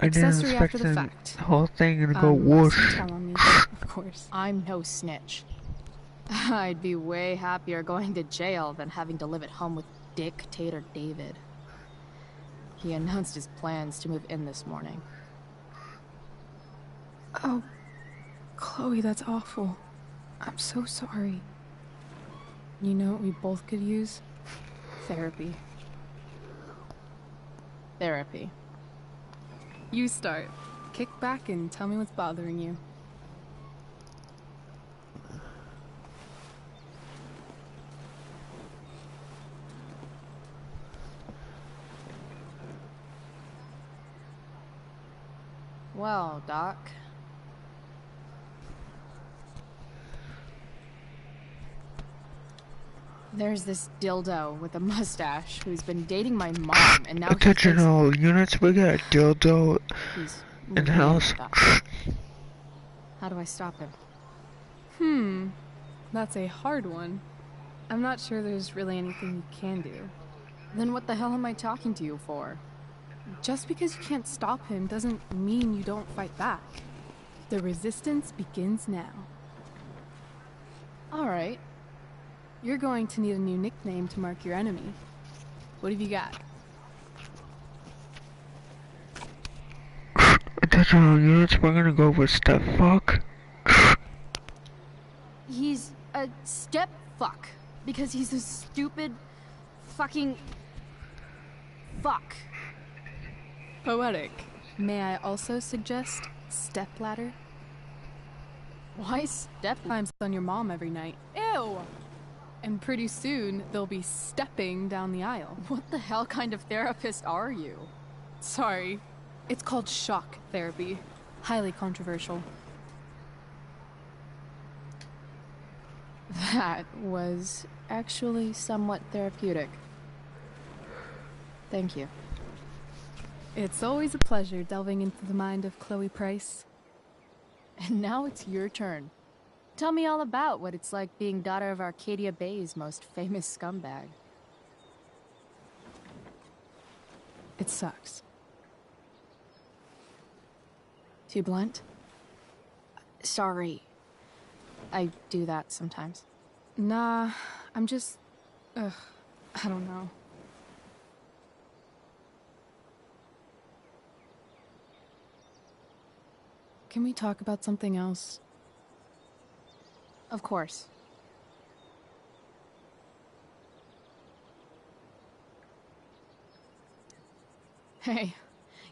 I didn't Accessory expect after the fact. the whole thing to go Unless you whoosh. tell on me, of course. I'm no snitch. I'd be way happier going to jail than having to live at home with Dictator David. He announced his plans to move in this morning. Oh, Chloe, that's awful. I'm so sorry. You know what we both could use? Therapy. Therapy. You start. Kick back and tell me what's bothering you. Well, Doc. There's this dildo with a mustache who's been dating my mom, and now Attention all units, we got a dildo in the house. How do I stop him? That's a hard one. I'm not sure there's really anything you can do. Then what the hell am I talking to you for? Just because you can't stop him doesn't mean you don't fight back. The resistance begins now. Alright. You're going to need a new nickname to mark your enemy. What have you got? Attention all units, we're gonna go with step fuck. He's a step fuck. Because he's a stupid fucking fuck. Poetic. May I also suggest stepladder? Why step? Climbs on your mom every night. Ew! And pretty soon, they'll be stepping down the aisle. What the hell kind of therapist are you? Sorry. It's called shock therapy. Highly controversial. That was actually somewhat therapeutic. Thank you. It's always a pleasure delving into the mind of Chloe Price. And now it's your turn. Tell me all about what it's like being daughter of Arcadia Bay's most famous scumbag. It sucks. Too blunt? Sorry. I do that sometimes. Nah, I'm just... I don't know. Can we talk about something else? Of course. Hey,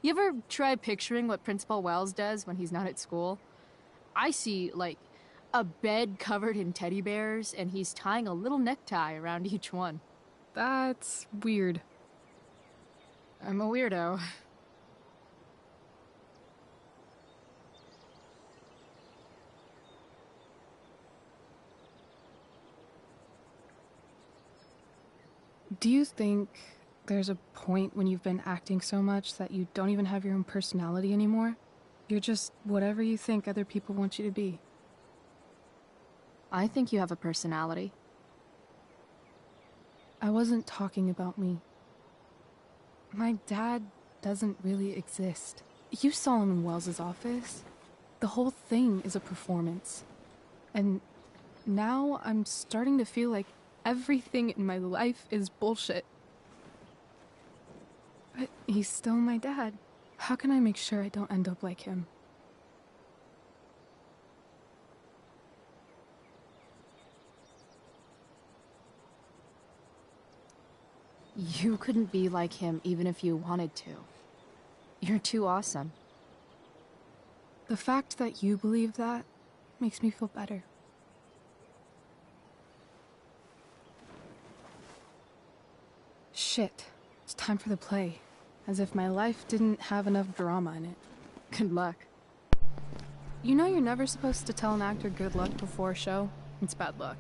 you ever try picturing what Principal Wells does when he's not at school? I see, like, a bed covered in teddy bears, and he's tying a little necktie around each one. That's weird. I'm a weirdo. Do you think there's a point when you've been acting so much that you don't even have your own personality anymore? You're just whatever you think other people want you to be. I think you have a personality. I wasn't talking about me. My dad doesn't really exist. You saw him in Wells's office. The whole thing is a performance. And now I'm starting to feel like everything in my life is bullshit. But he's still my dad. How can I make sure I don't end up like him? You couldn't be like him even if you wanted to. You're too awesome. The fact that you believe that makes me feel better. Shit. It's time for the play. As if my life didn't have enough drama in it. Good luck. You know you're never supposed to tell an actor good luck before a show? It's bad luck.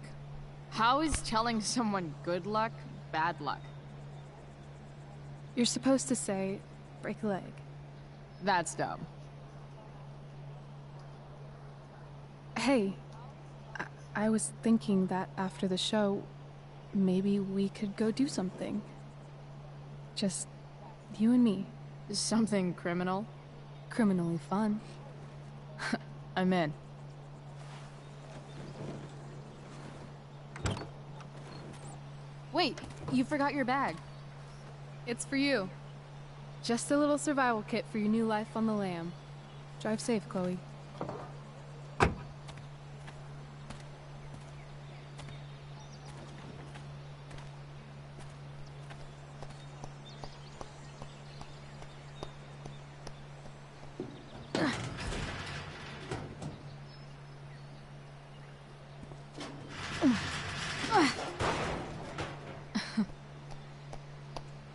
How is telling someone good luck bad luck? You're supposed to say, break a leg. That's dumb. Hey, I was thinking that after the show, maybe we could go do something. Just you and me. Something criminal? criminally fun. I'm in. Wait, you forgot your bag. It's for you. Just a little survival kit for your new life on the lam. Drive safe, Chloe.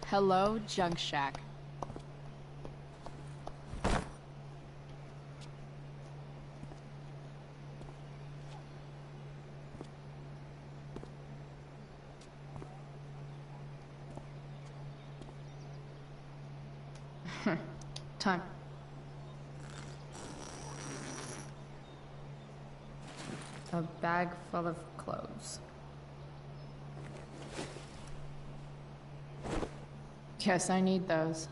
Hello, Junk Shack. Time. A bag full of clothes. Guess I need those.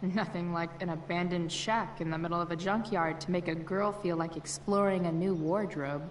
Nothing like an abandoned shack in the middle of a junkyard to make a girl feel like exploring a new wardrobe.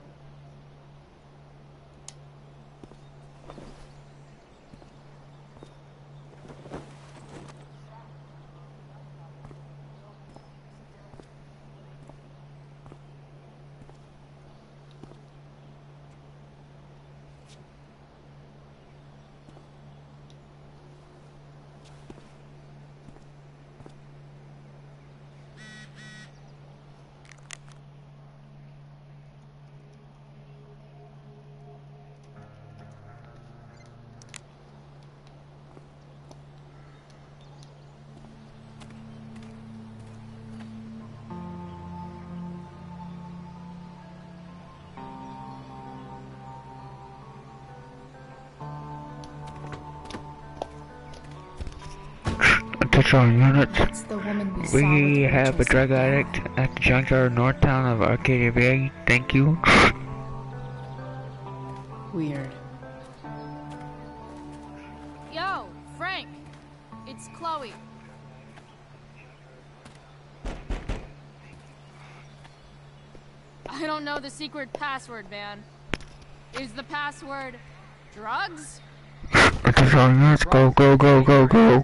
Attention units. That's the woman we saw We with have a Rachel's drug dad. addict at the junkyard north town of Arcadia Bay. Thank you. Weird. Yo, Frank! It's Chloe. I don't know the secret password, man. Is the password drugs? Attention units, go, go, go, go, go.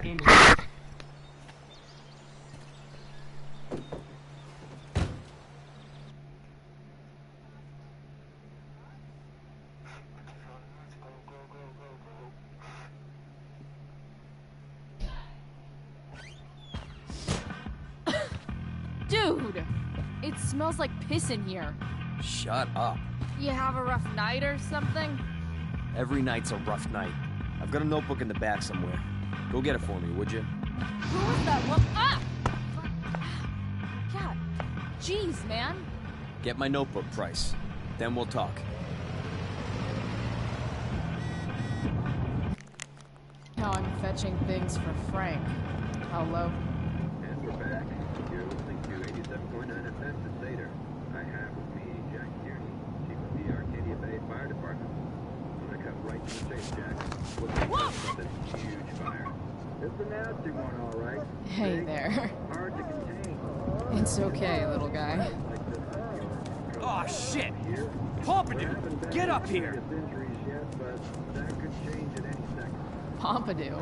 Dude! It smells like piss in here. Shut up. You have a rough night or something? Every night's a rough night. I've got a notebook in the back somewhere. Go get it for me, would you? Who was that one? Ah! God. Jeez, man. Get my notebook, Price. Then we'll talk. Now I'm fetching things for Frank. How low? And we're back. You're listening to 87.9 FM to Seder. I have with me Jack Tierney, chief of the Arcadia Bay Fire Department. I'm gonna cut right to the chase, Jack. What's the about this huge fire? It's a nasty one, all right. Hey Big, there. hard to contain. It's okay, little guy. Oh, shit! Pompidou, get up here! Injuries yet, but that could change at any second. Pompidou.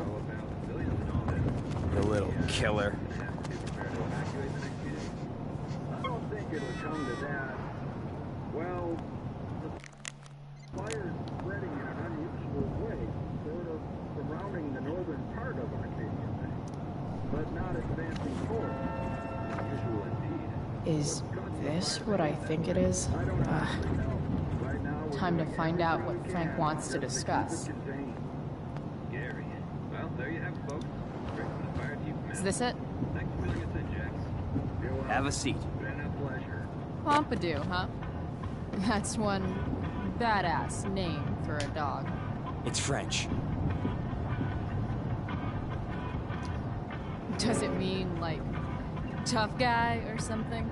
The little killer. I don't think it'll come to that. Well, the fire's spreading in an unusual way, sort of surrounding the northern part of Arcadia Bay, but not advancing forward. Unusual indeed. Is this what I think it is? Time to find out what Frank wants to discuss. Gary. Well, there you have it, folks. Straight from the fire chief. Is this it? Thanks for filling us in, Jax. Have a seat. Been a pleasure. Pompidou, huh? That's one badass name for a dog. It's French. Does it mean, like, tough guy or something?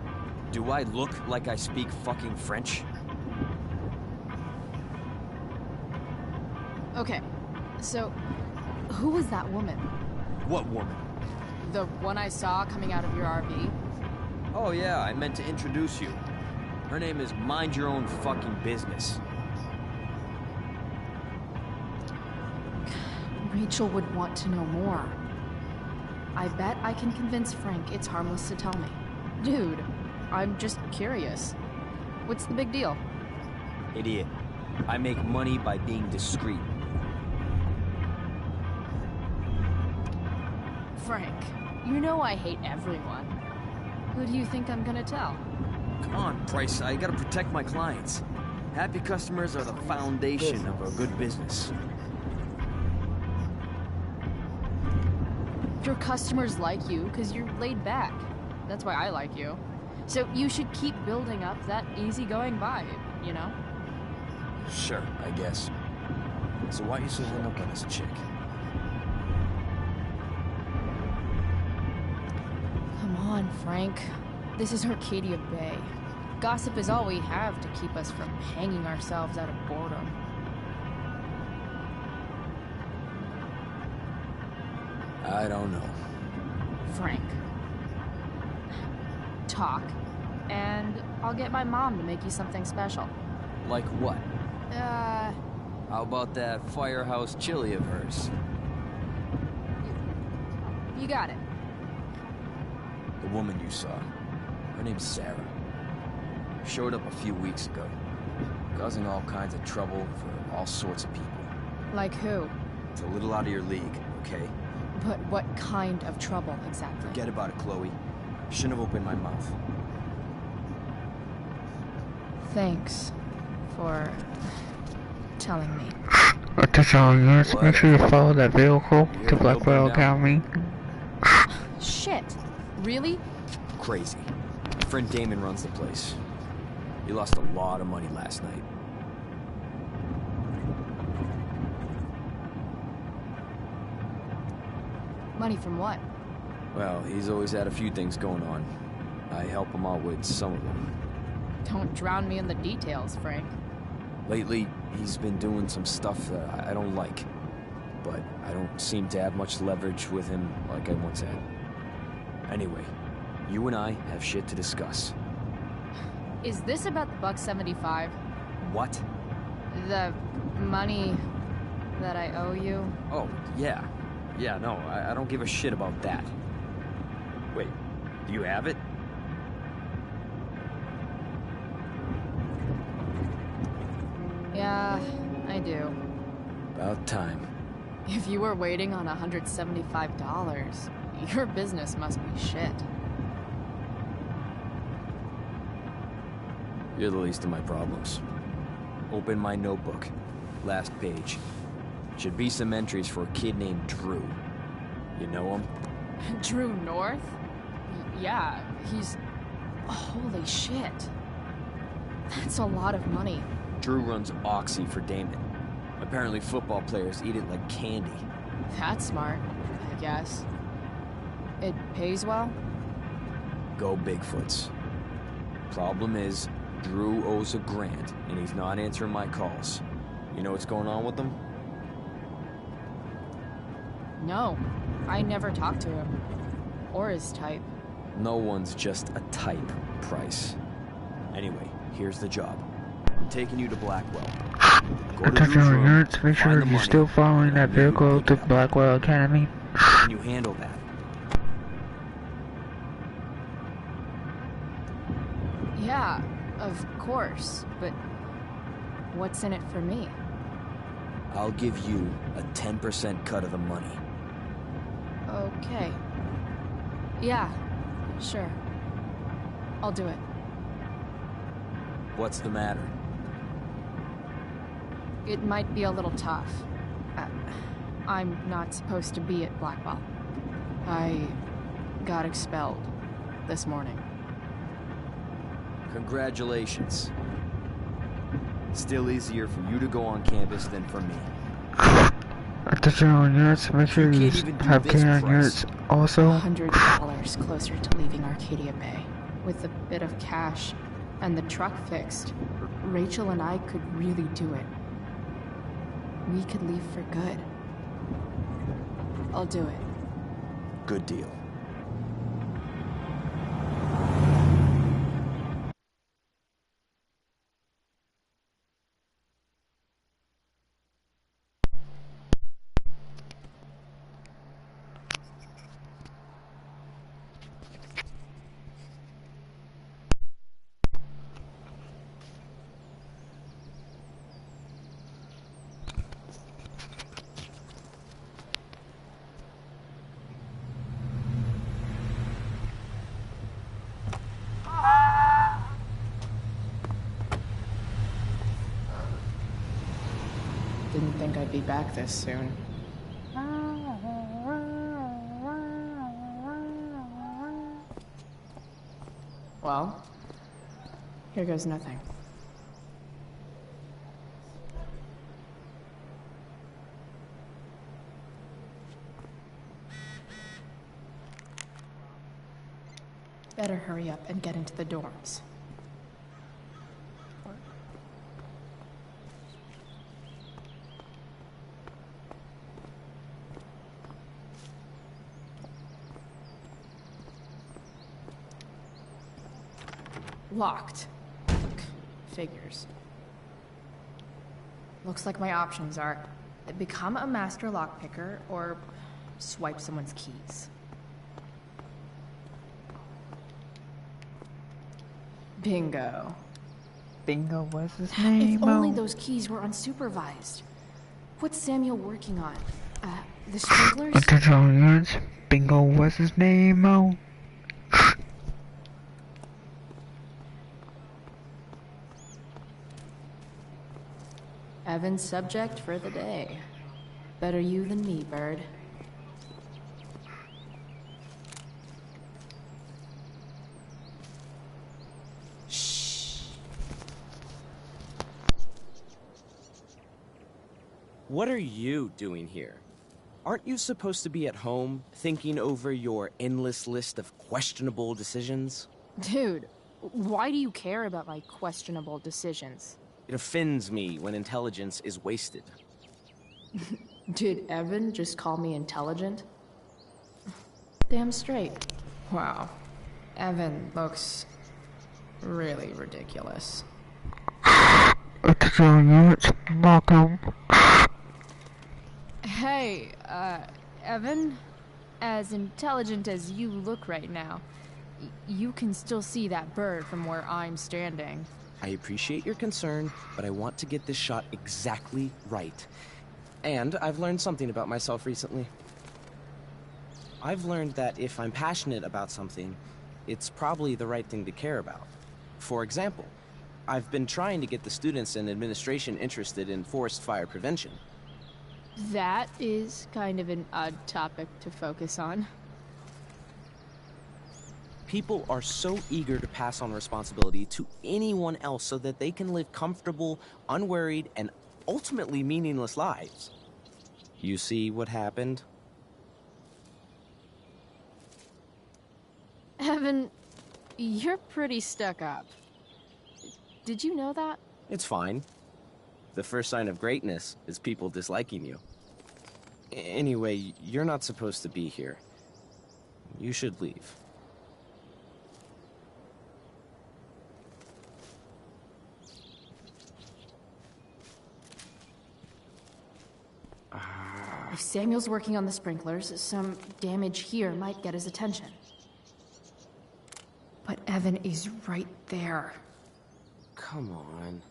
Do I look like I speak fucking French? Okay, so Who was that woman? What woman? The one I saw coming out of your RV? Oh yeah, I meant to introduce you. Her name is Mind Your Own Fucking Business. Rachel would want to know more. I bet I can convince Frank it's harmless to tell me. Dude, I'm just curious. What's the big deal? Idiot. I make money by being discreet. Frank, you know I hate everyone. Who do you think I'm gonna tell? Come on, Price, I gotta protect my clients. Happy customers are the foundation of a good business. Your customers like you because you're laid back. That's why I like you. So you should keep building up that easygoing vibe, you know? Sure, I guess. So why are you so hung up on this chick? Come on, Frank. This is Arcadia Bay. Gossip is all we have to keep us from hanging ourselves out of boredom. I don't know. Frank. Talk, and I'll get my mom to make you something special. Like what? How about that firehouse chili of hers? You got it. The woman you saw. Her name's Sarah. Showed up a few weeks ago. Causing all kinds of trouble for all sorts of people. Like who? It's a little out of your league, okay? But what kind of trouble, exactly? Forget about it, Chloe. Shouldn't have opened my mouth. Thanks for telling me. Attention all units, make sure you follow that vehicle to Blackwell Academy. Shit! Really? Crazy. My friend Damon runs the place. He lost a lot of money last night. Money from what? Well, he's always had a few things going on. I help him out with some of them. Don't drown me in the details, Frank. Lately, he's been doing some stuff that I don't like. But I don't seem to have much leverage with him like I once had. Anyway, you and I have shit to discuss. Is this about the $175? What? The money that I owe you? Oh, yeah. Yeah, no, I don't give a shit about that. Wait, do you have it? Yeah, I do. About time. If you were waiting on $175, your business must be shit. You're the least of my problems. Open my notebook. Last page. Should be some entries for a kid named Drew. You know him? Drew North? Yeah, he's... Holy shit. That's a lot of money. Drew runs Oxy for Damon. Apparently football players eat it like candy. That's smart, I guess. It pays well? Go Bigfoots. Problem is, Drew owes $1,000, and he's not answering my calls. You know what's going on with him? No, I never talked to him. Or his type. No one's just a type, Price. Anyway, here's the job. I'm taking you to Blackwell. Attention all units, make sure you're still following that vehicle to Blackwell Academy. Can you handle that? Yeah, of course, but what's in it for me? I'll give you a 10% cut of the money. Okay. Yeah, sure. I'll do it. What's the matter? It might be a little tough. I'm not supposed to be at Blackwell. I got expelled this morning. Congratulations. Still easier for you to go on campus than for me. Attention all units, make sure you have K9 units also. $100 closer to leaving Arcadia Bay. With a bit of cash and the truck fixed, Rachel and I could really do it. We could leave for good. I'll do it. Good deal. Didn't think I'd be back this soon. Well, here goes nothing. Better hurry up and get into the dorms. Locked. Figures. Looks like my options are become a master lockpicker or swipe someone's keys. Bingo. Bingo was his name. If only those keys were unsupervised. What's Samuel working on? The sprinklers? Attention all units. Bingo was his name. Evan's subject for the day. Better you than me, Bird. What are you doing here? Aren't you supposed to be at home, thinking over your endless list of questionable decisions? Dude, why do you care about my questionable decisions? It offends me when intelligence is wasted. Did Evan just call me intelligent? Damn straight. Wow. Evan looks really ridiculous. Attention all units. Welcome. Hey, Evan? As intelligent as you look right now, you can still see that bird from where I'm standing. I appreciate your concern, but I want to get this shot exactly right. And I've learned something about myself recently. I've learned that if I'm passionate about something, it's probably the right thing to care about. For example, I've been trying to get the students and administration interested in forest fire prevention. That is kind of an odd topic to focus on. People are so eager to pass on responsibility to anyone else so that they can live comfortable, unworried, and ultimately meaningless lives. You see what happened? Evan, you're pretty stuck up. Did you know that? It's fine. The first sign of greatness is people disliking you. Anyway, you're not supposed to be here. You should leave. If Samuel's working on the sprinklers, some damage here might get his attention. But Evan is right there. Come on.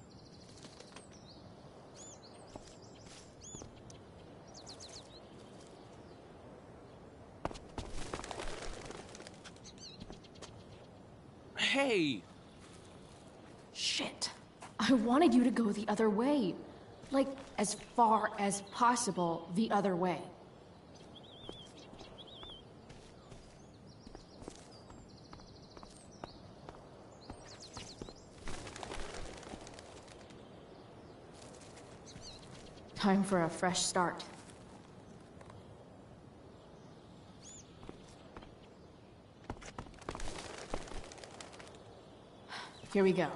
Hey! Shit. I wanted you to go the other way. Like, as far as possible the other way. Time for a fresh start. Here we go.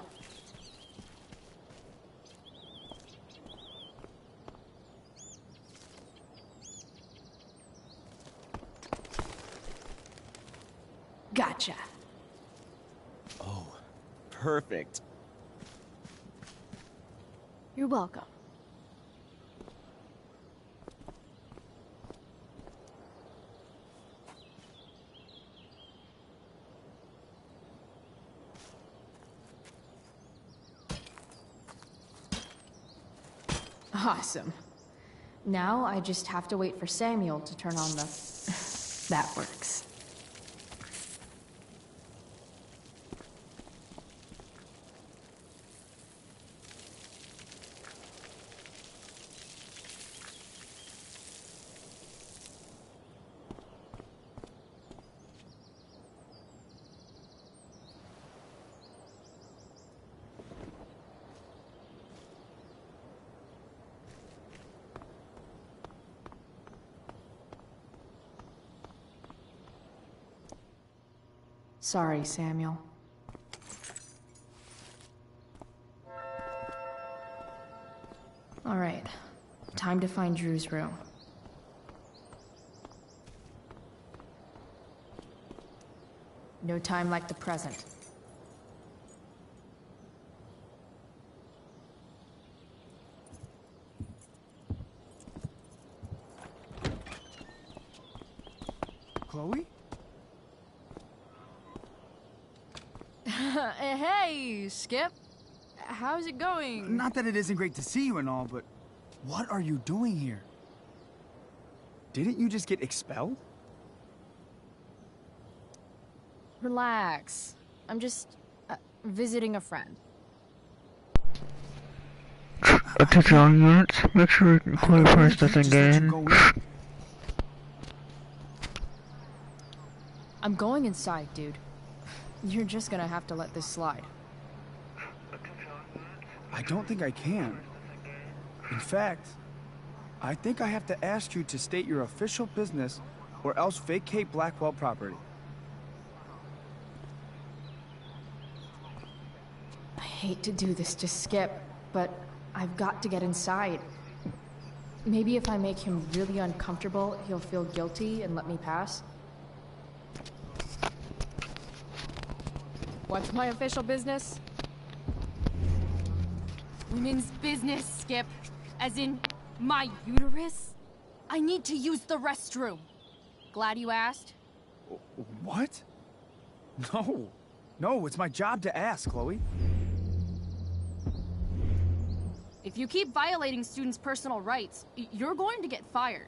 perfect. You're welcome. Awesome. Now I just have to wait for Samuel to turn on the... That works. Sorry, Samuel. All right, time to find Drew's room. No time like the present. Chloe? Hey, Skip. How's it going? Not that it isn't great to see you and all, but what are you doing here? Didn't you just get expelled? Relax. I'm just visiting a friend. Attention all units, make sure Chloe Price doesn't get in. I'm going inside, dude. You're just gonna have to let this slide. I don't think I can. In fact, I think I have to ask you to state your official business or else vacate Blackwell property. I hate to do this to Skip, but I've got to get inside. Maybe if I make him really uncomfortable, he'll feel guilty and let me pass. What's my official business? Women's business, Skip. As in, my uterus? I need to use the restroom. Glad you asked. What? No. No, it's my job to ask, Chloe. If you keep violating students' personal rights, you're going to get fired.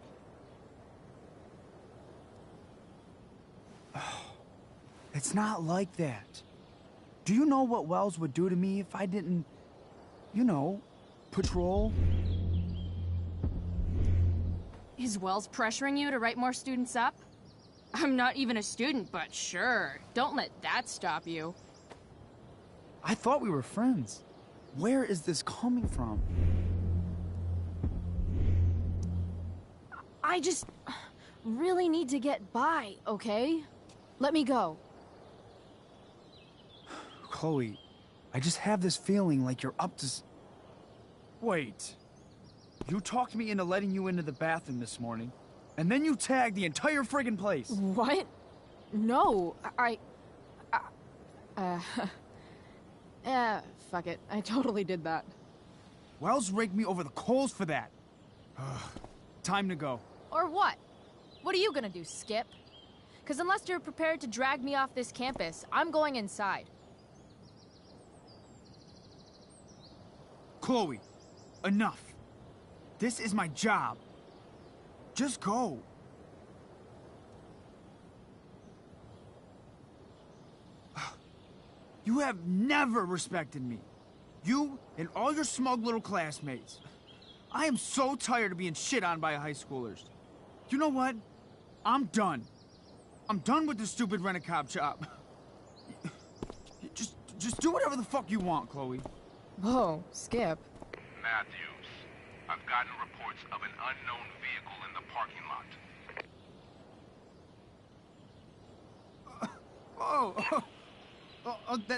It's not like that. Do you know what Wells would do to me if I didn't, you know, patrol? Is Wells pressuring you to write more students up? I'm not even a student, but sure. Don't let that stop you. I thought we were friends. Where is this coming from? I just really need to get by, okay? Let me go. Chloe, I just have this feeling like you're up to... Wait. You talked me into letting you into the bathroom this morning, and then you tagged the entire friggin' place. What? No, fuck it. I totally did that. Wells raked me over the coals for that. Time to go. Or what? What are you gonna do, Skip? Because unless you're prepared to drag me off this campus, I'm going inside. Chloe, enough. This is my job. Just go. You have never respected me. You and all your smug little classmates. I am so tired of being shit on by high schoolers. You know what? I'm done. I'm done with this stupid rent-a-cop job. Just do whatever the fuck you want, Chloe. Whoa, Skip. Matthews, I've gotten reports of an unknown vehicle in the parking lot.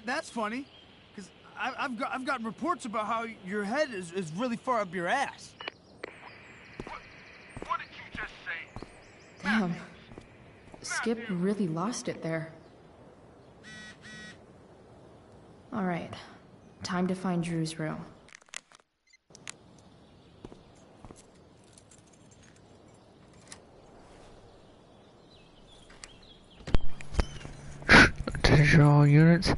That's funny, because I've got reports about how your head is really far up your ass. What did you just say? Damn. Skip really lost it there. Alright, time to find Drew's room. Attention all units.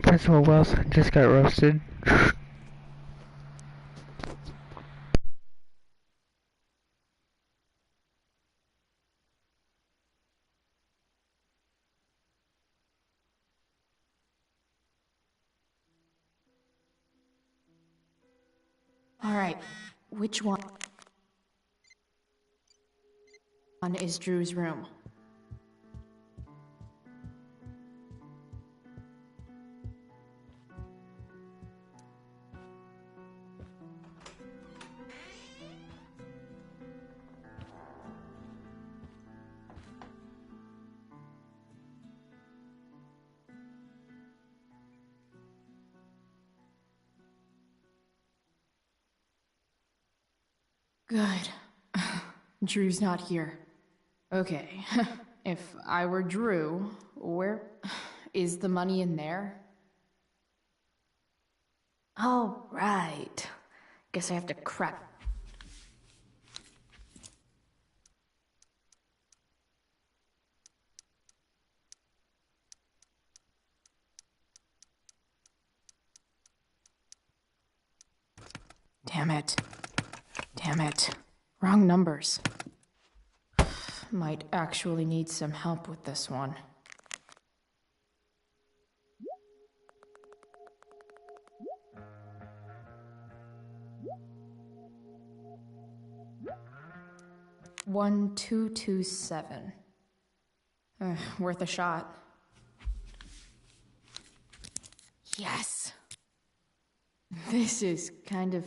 Principal Wells just got roasted. Alright, which one is Drew's room? Good. Drew's not here. Okay. If I were Drew, where is the money in there? Oh, right. Guess I have to crack. Damn it. Damn it. Wrong numbers. Might actually need some help with this one. One, 2, 2, 7. Worth a shot. Yes! This is kind of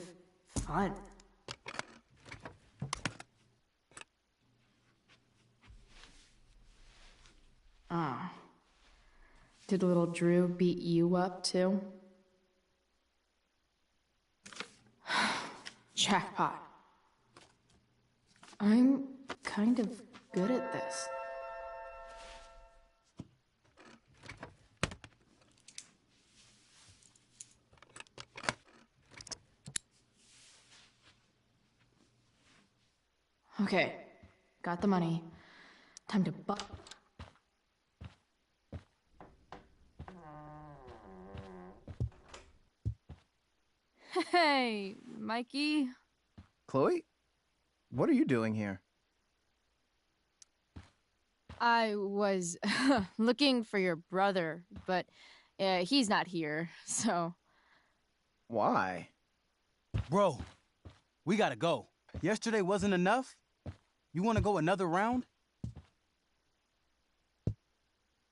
fun. Ah. Did little Drew beat you up, too? Jackpot. I'm kind of good at this. Okay, got the money. Time to Hey, Mikey. Chloe? What are you doing here? I was looking for your brother, but he's not here, so... Why? Bro, we gotta go. Yesterday wasn't enough? You wanna go another round?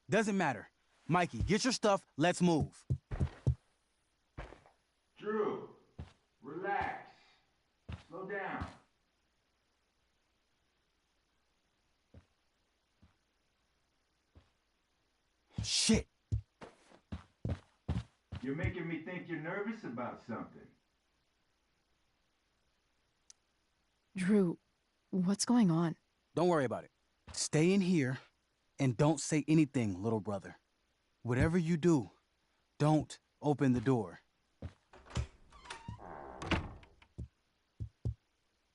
Doesn't matter. Mikey, get your stuff, let's move. Drew, relax. Slow down. Shit. You're making me think you're nervous about something. Drew, what's going on? Don't worry about it. Stay in here and don't say anything, little brother. Whatever you do, don't open the door.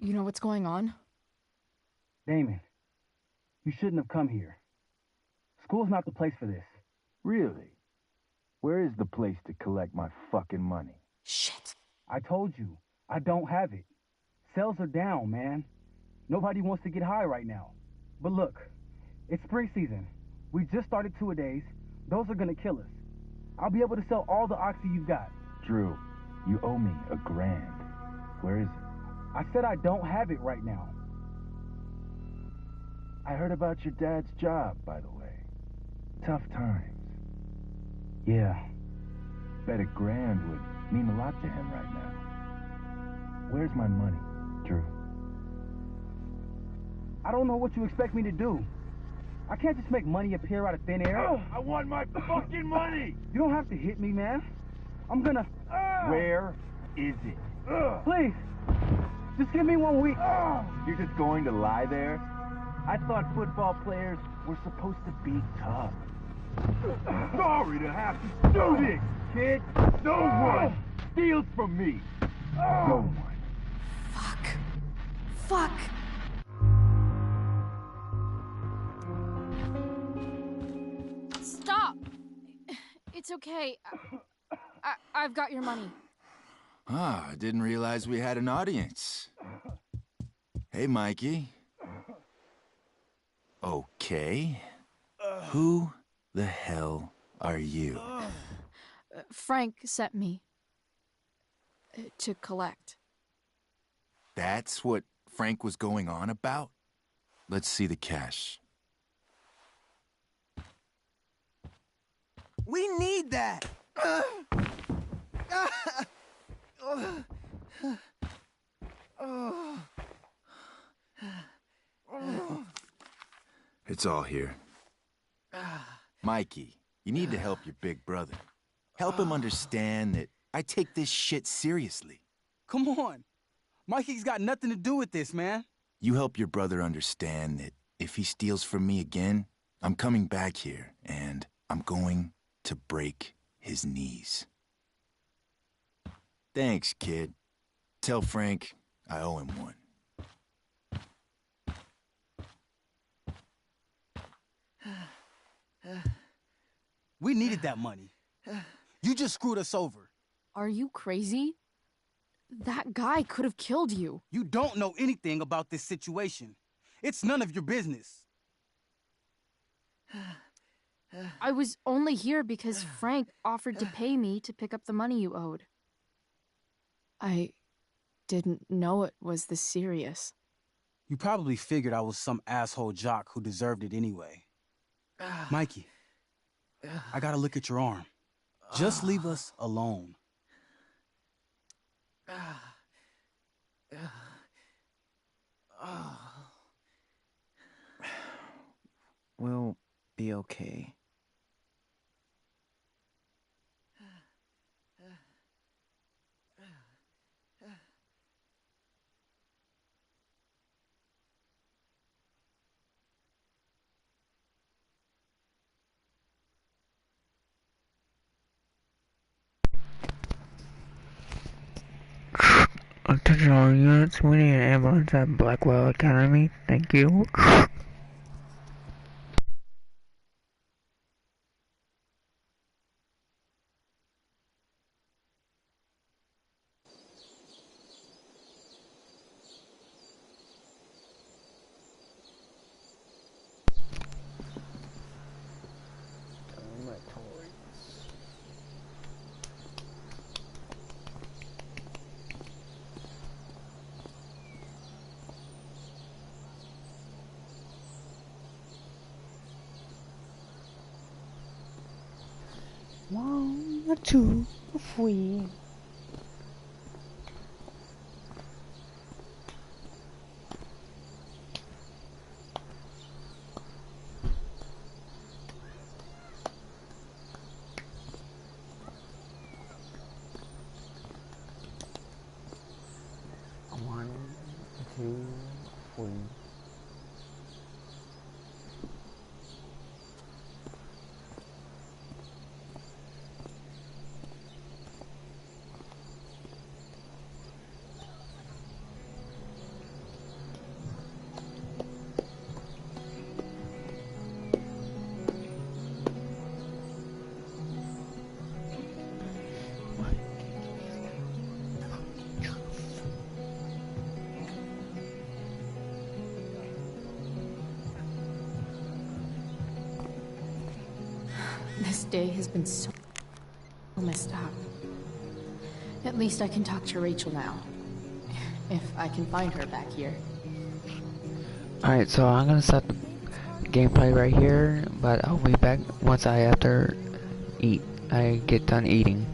You know what's going on? Damon, you shouldn't have come here. School's not the place for this. Really? Where is the place to collect my fucking money? Shit. I told you, I don't have it. Sales are down, man. Nobody wants to get high right now. But look, it's spring season. We just started 2-a-days. Those are gonna kill us. I'll be able to sell all the oxy you've got. Drew, you owe me $1,000. Where is it? I said I don't have it right now. I heard about your dad's job, by the way. Tough times. Yeah. Bet $1,000 would mean a lot to him right now. Where's my money, Drew? I don't know what you expect me to do. I can't just make money appear out of thin air. Oh, I want my fucking money! You don't have to hit me, man. I'm gonna... Where is it? Please, just give me 1 week. You're just going to lie there? I thought football players were supposed to be tough. Sorry to have to do this, kid. No one steals from me. No one. Fuck. Stop! It's okay. I've got your money. Ah, I didn't realize we had an audience. Hey, Mikey. Okay. Who the hell are you? Frank sent me to collect. That's what Frank was going on about? Let's see the cash. We need that! It's all here. Mikey, you need to help your big brother. Help him understand that I take this shit seriously. Come on. Mikey's got nothing to do with this, man. You help your brother understand that if he steals from me again, I'm coming back here and I'm going to break his knees. Thanks, kid. Tell Frank I owe him one. We needed that money. You just screwed us over. Are you crazy? That guy could have killed you. You don't know anything about this situation. It's none of your business. I was only here because Frank offered to pay me to pick up the money you owed. I didn't know it was this serious. You probably figured I was some asshole jock who deserved it anyway. Mikey, I gotta look at your arm. Just leave us alone. We'll be okay. Attention all units, we need an ambulance at Blackwell Academy. Thank you. One, two, three. One, two, three. This day has been so messed up. At least I can talk to Rachel now. If I can find her back here. Alright, so I'm gonna stop the gameplay right here, but I'll be back once I get done eating.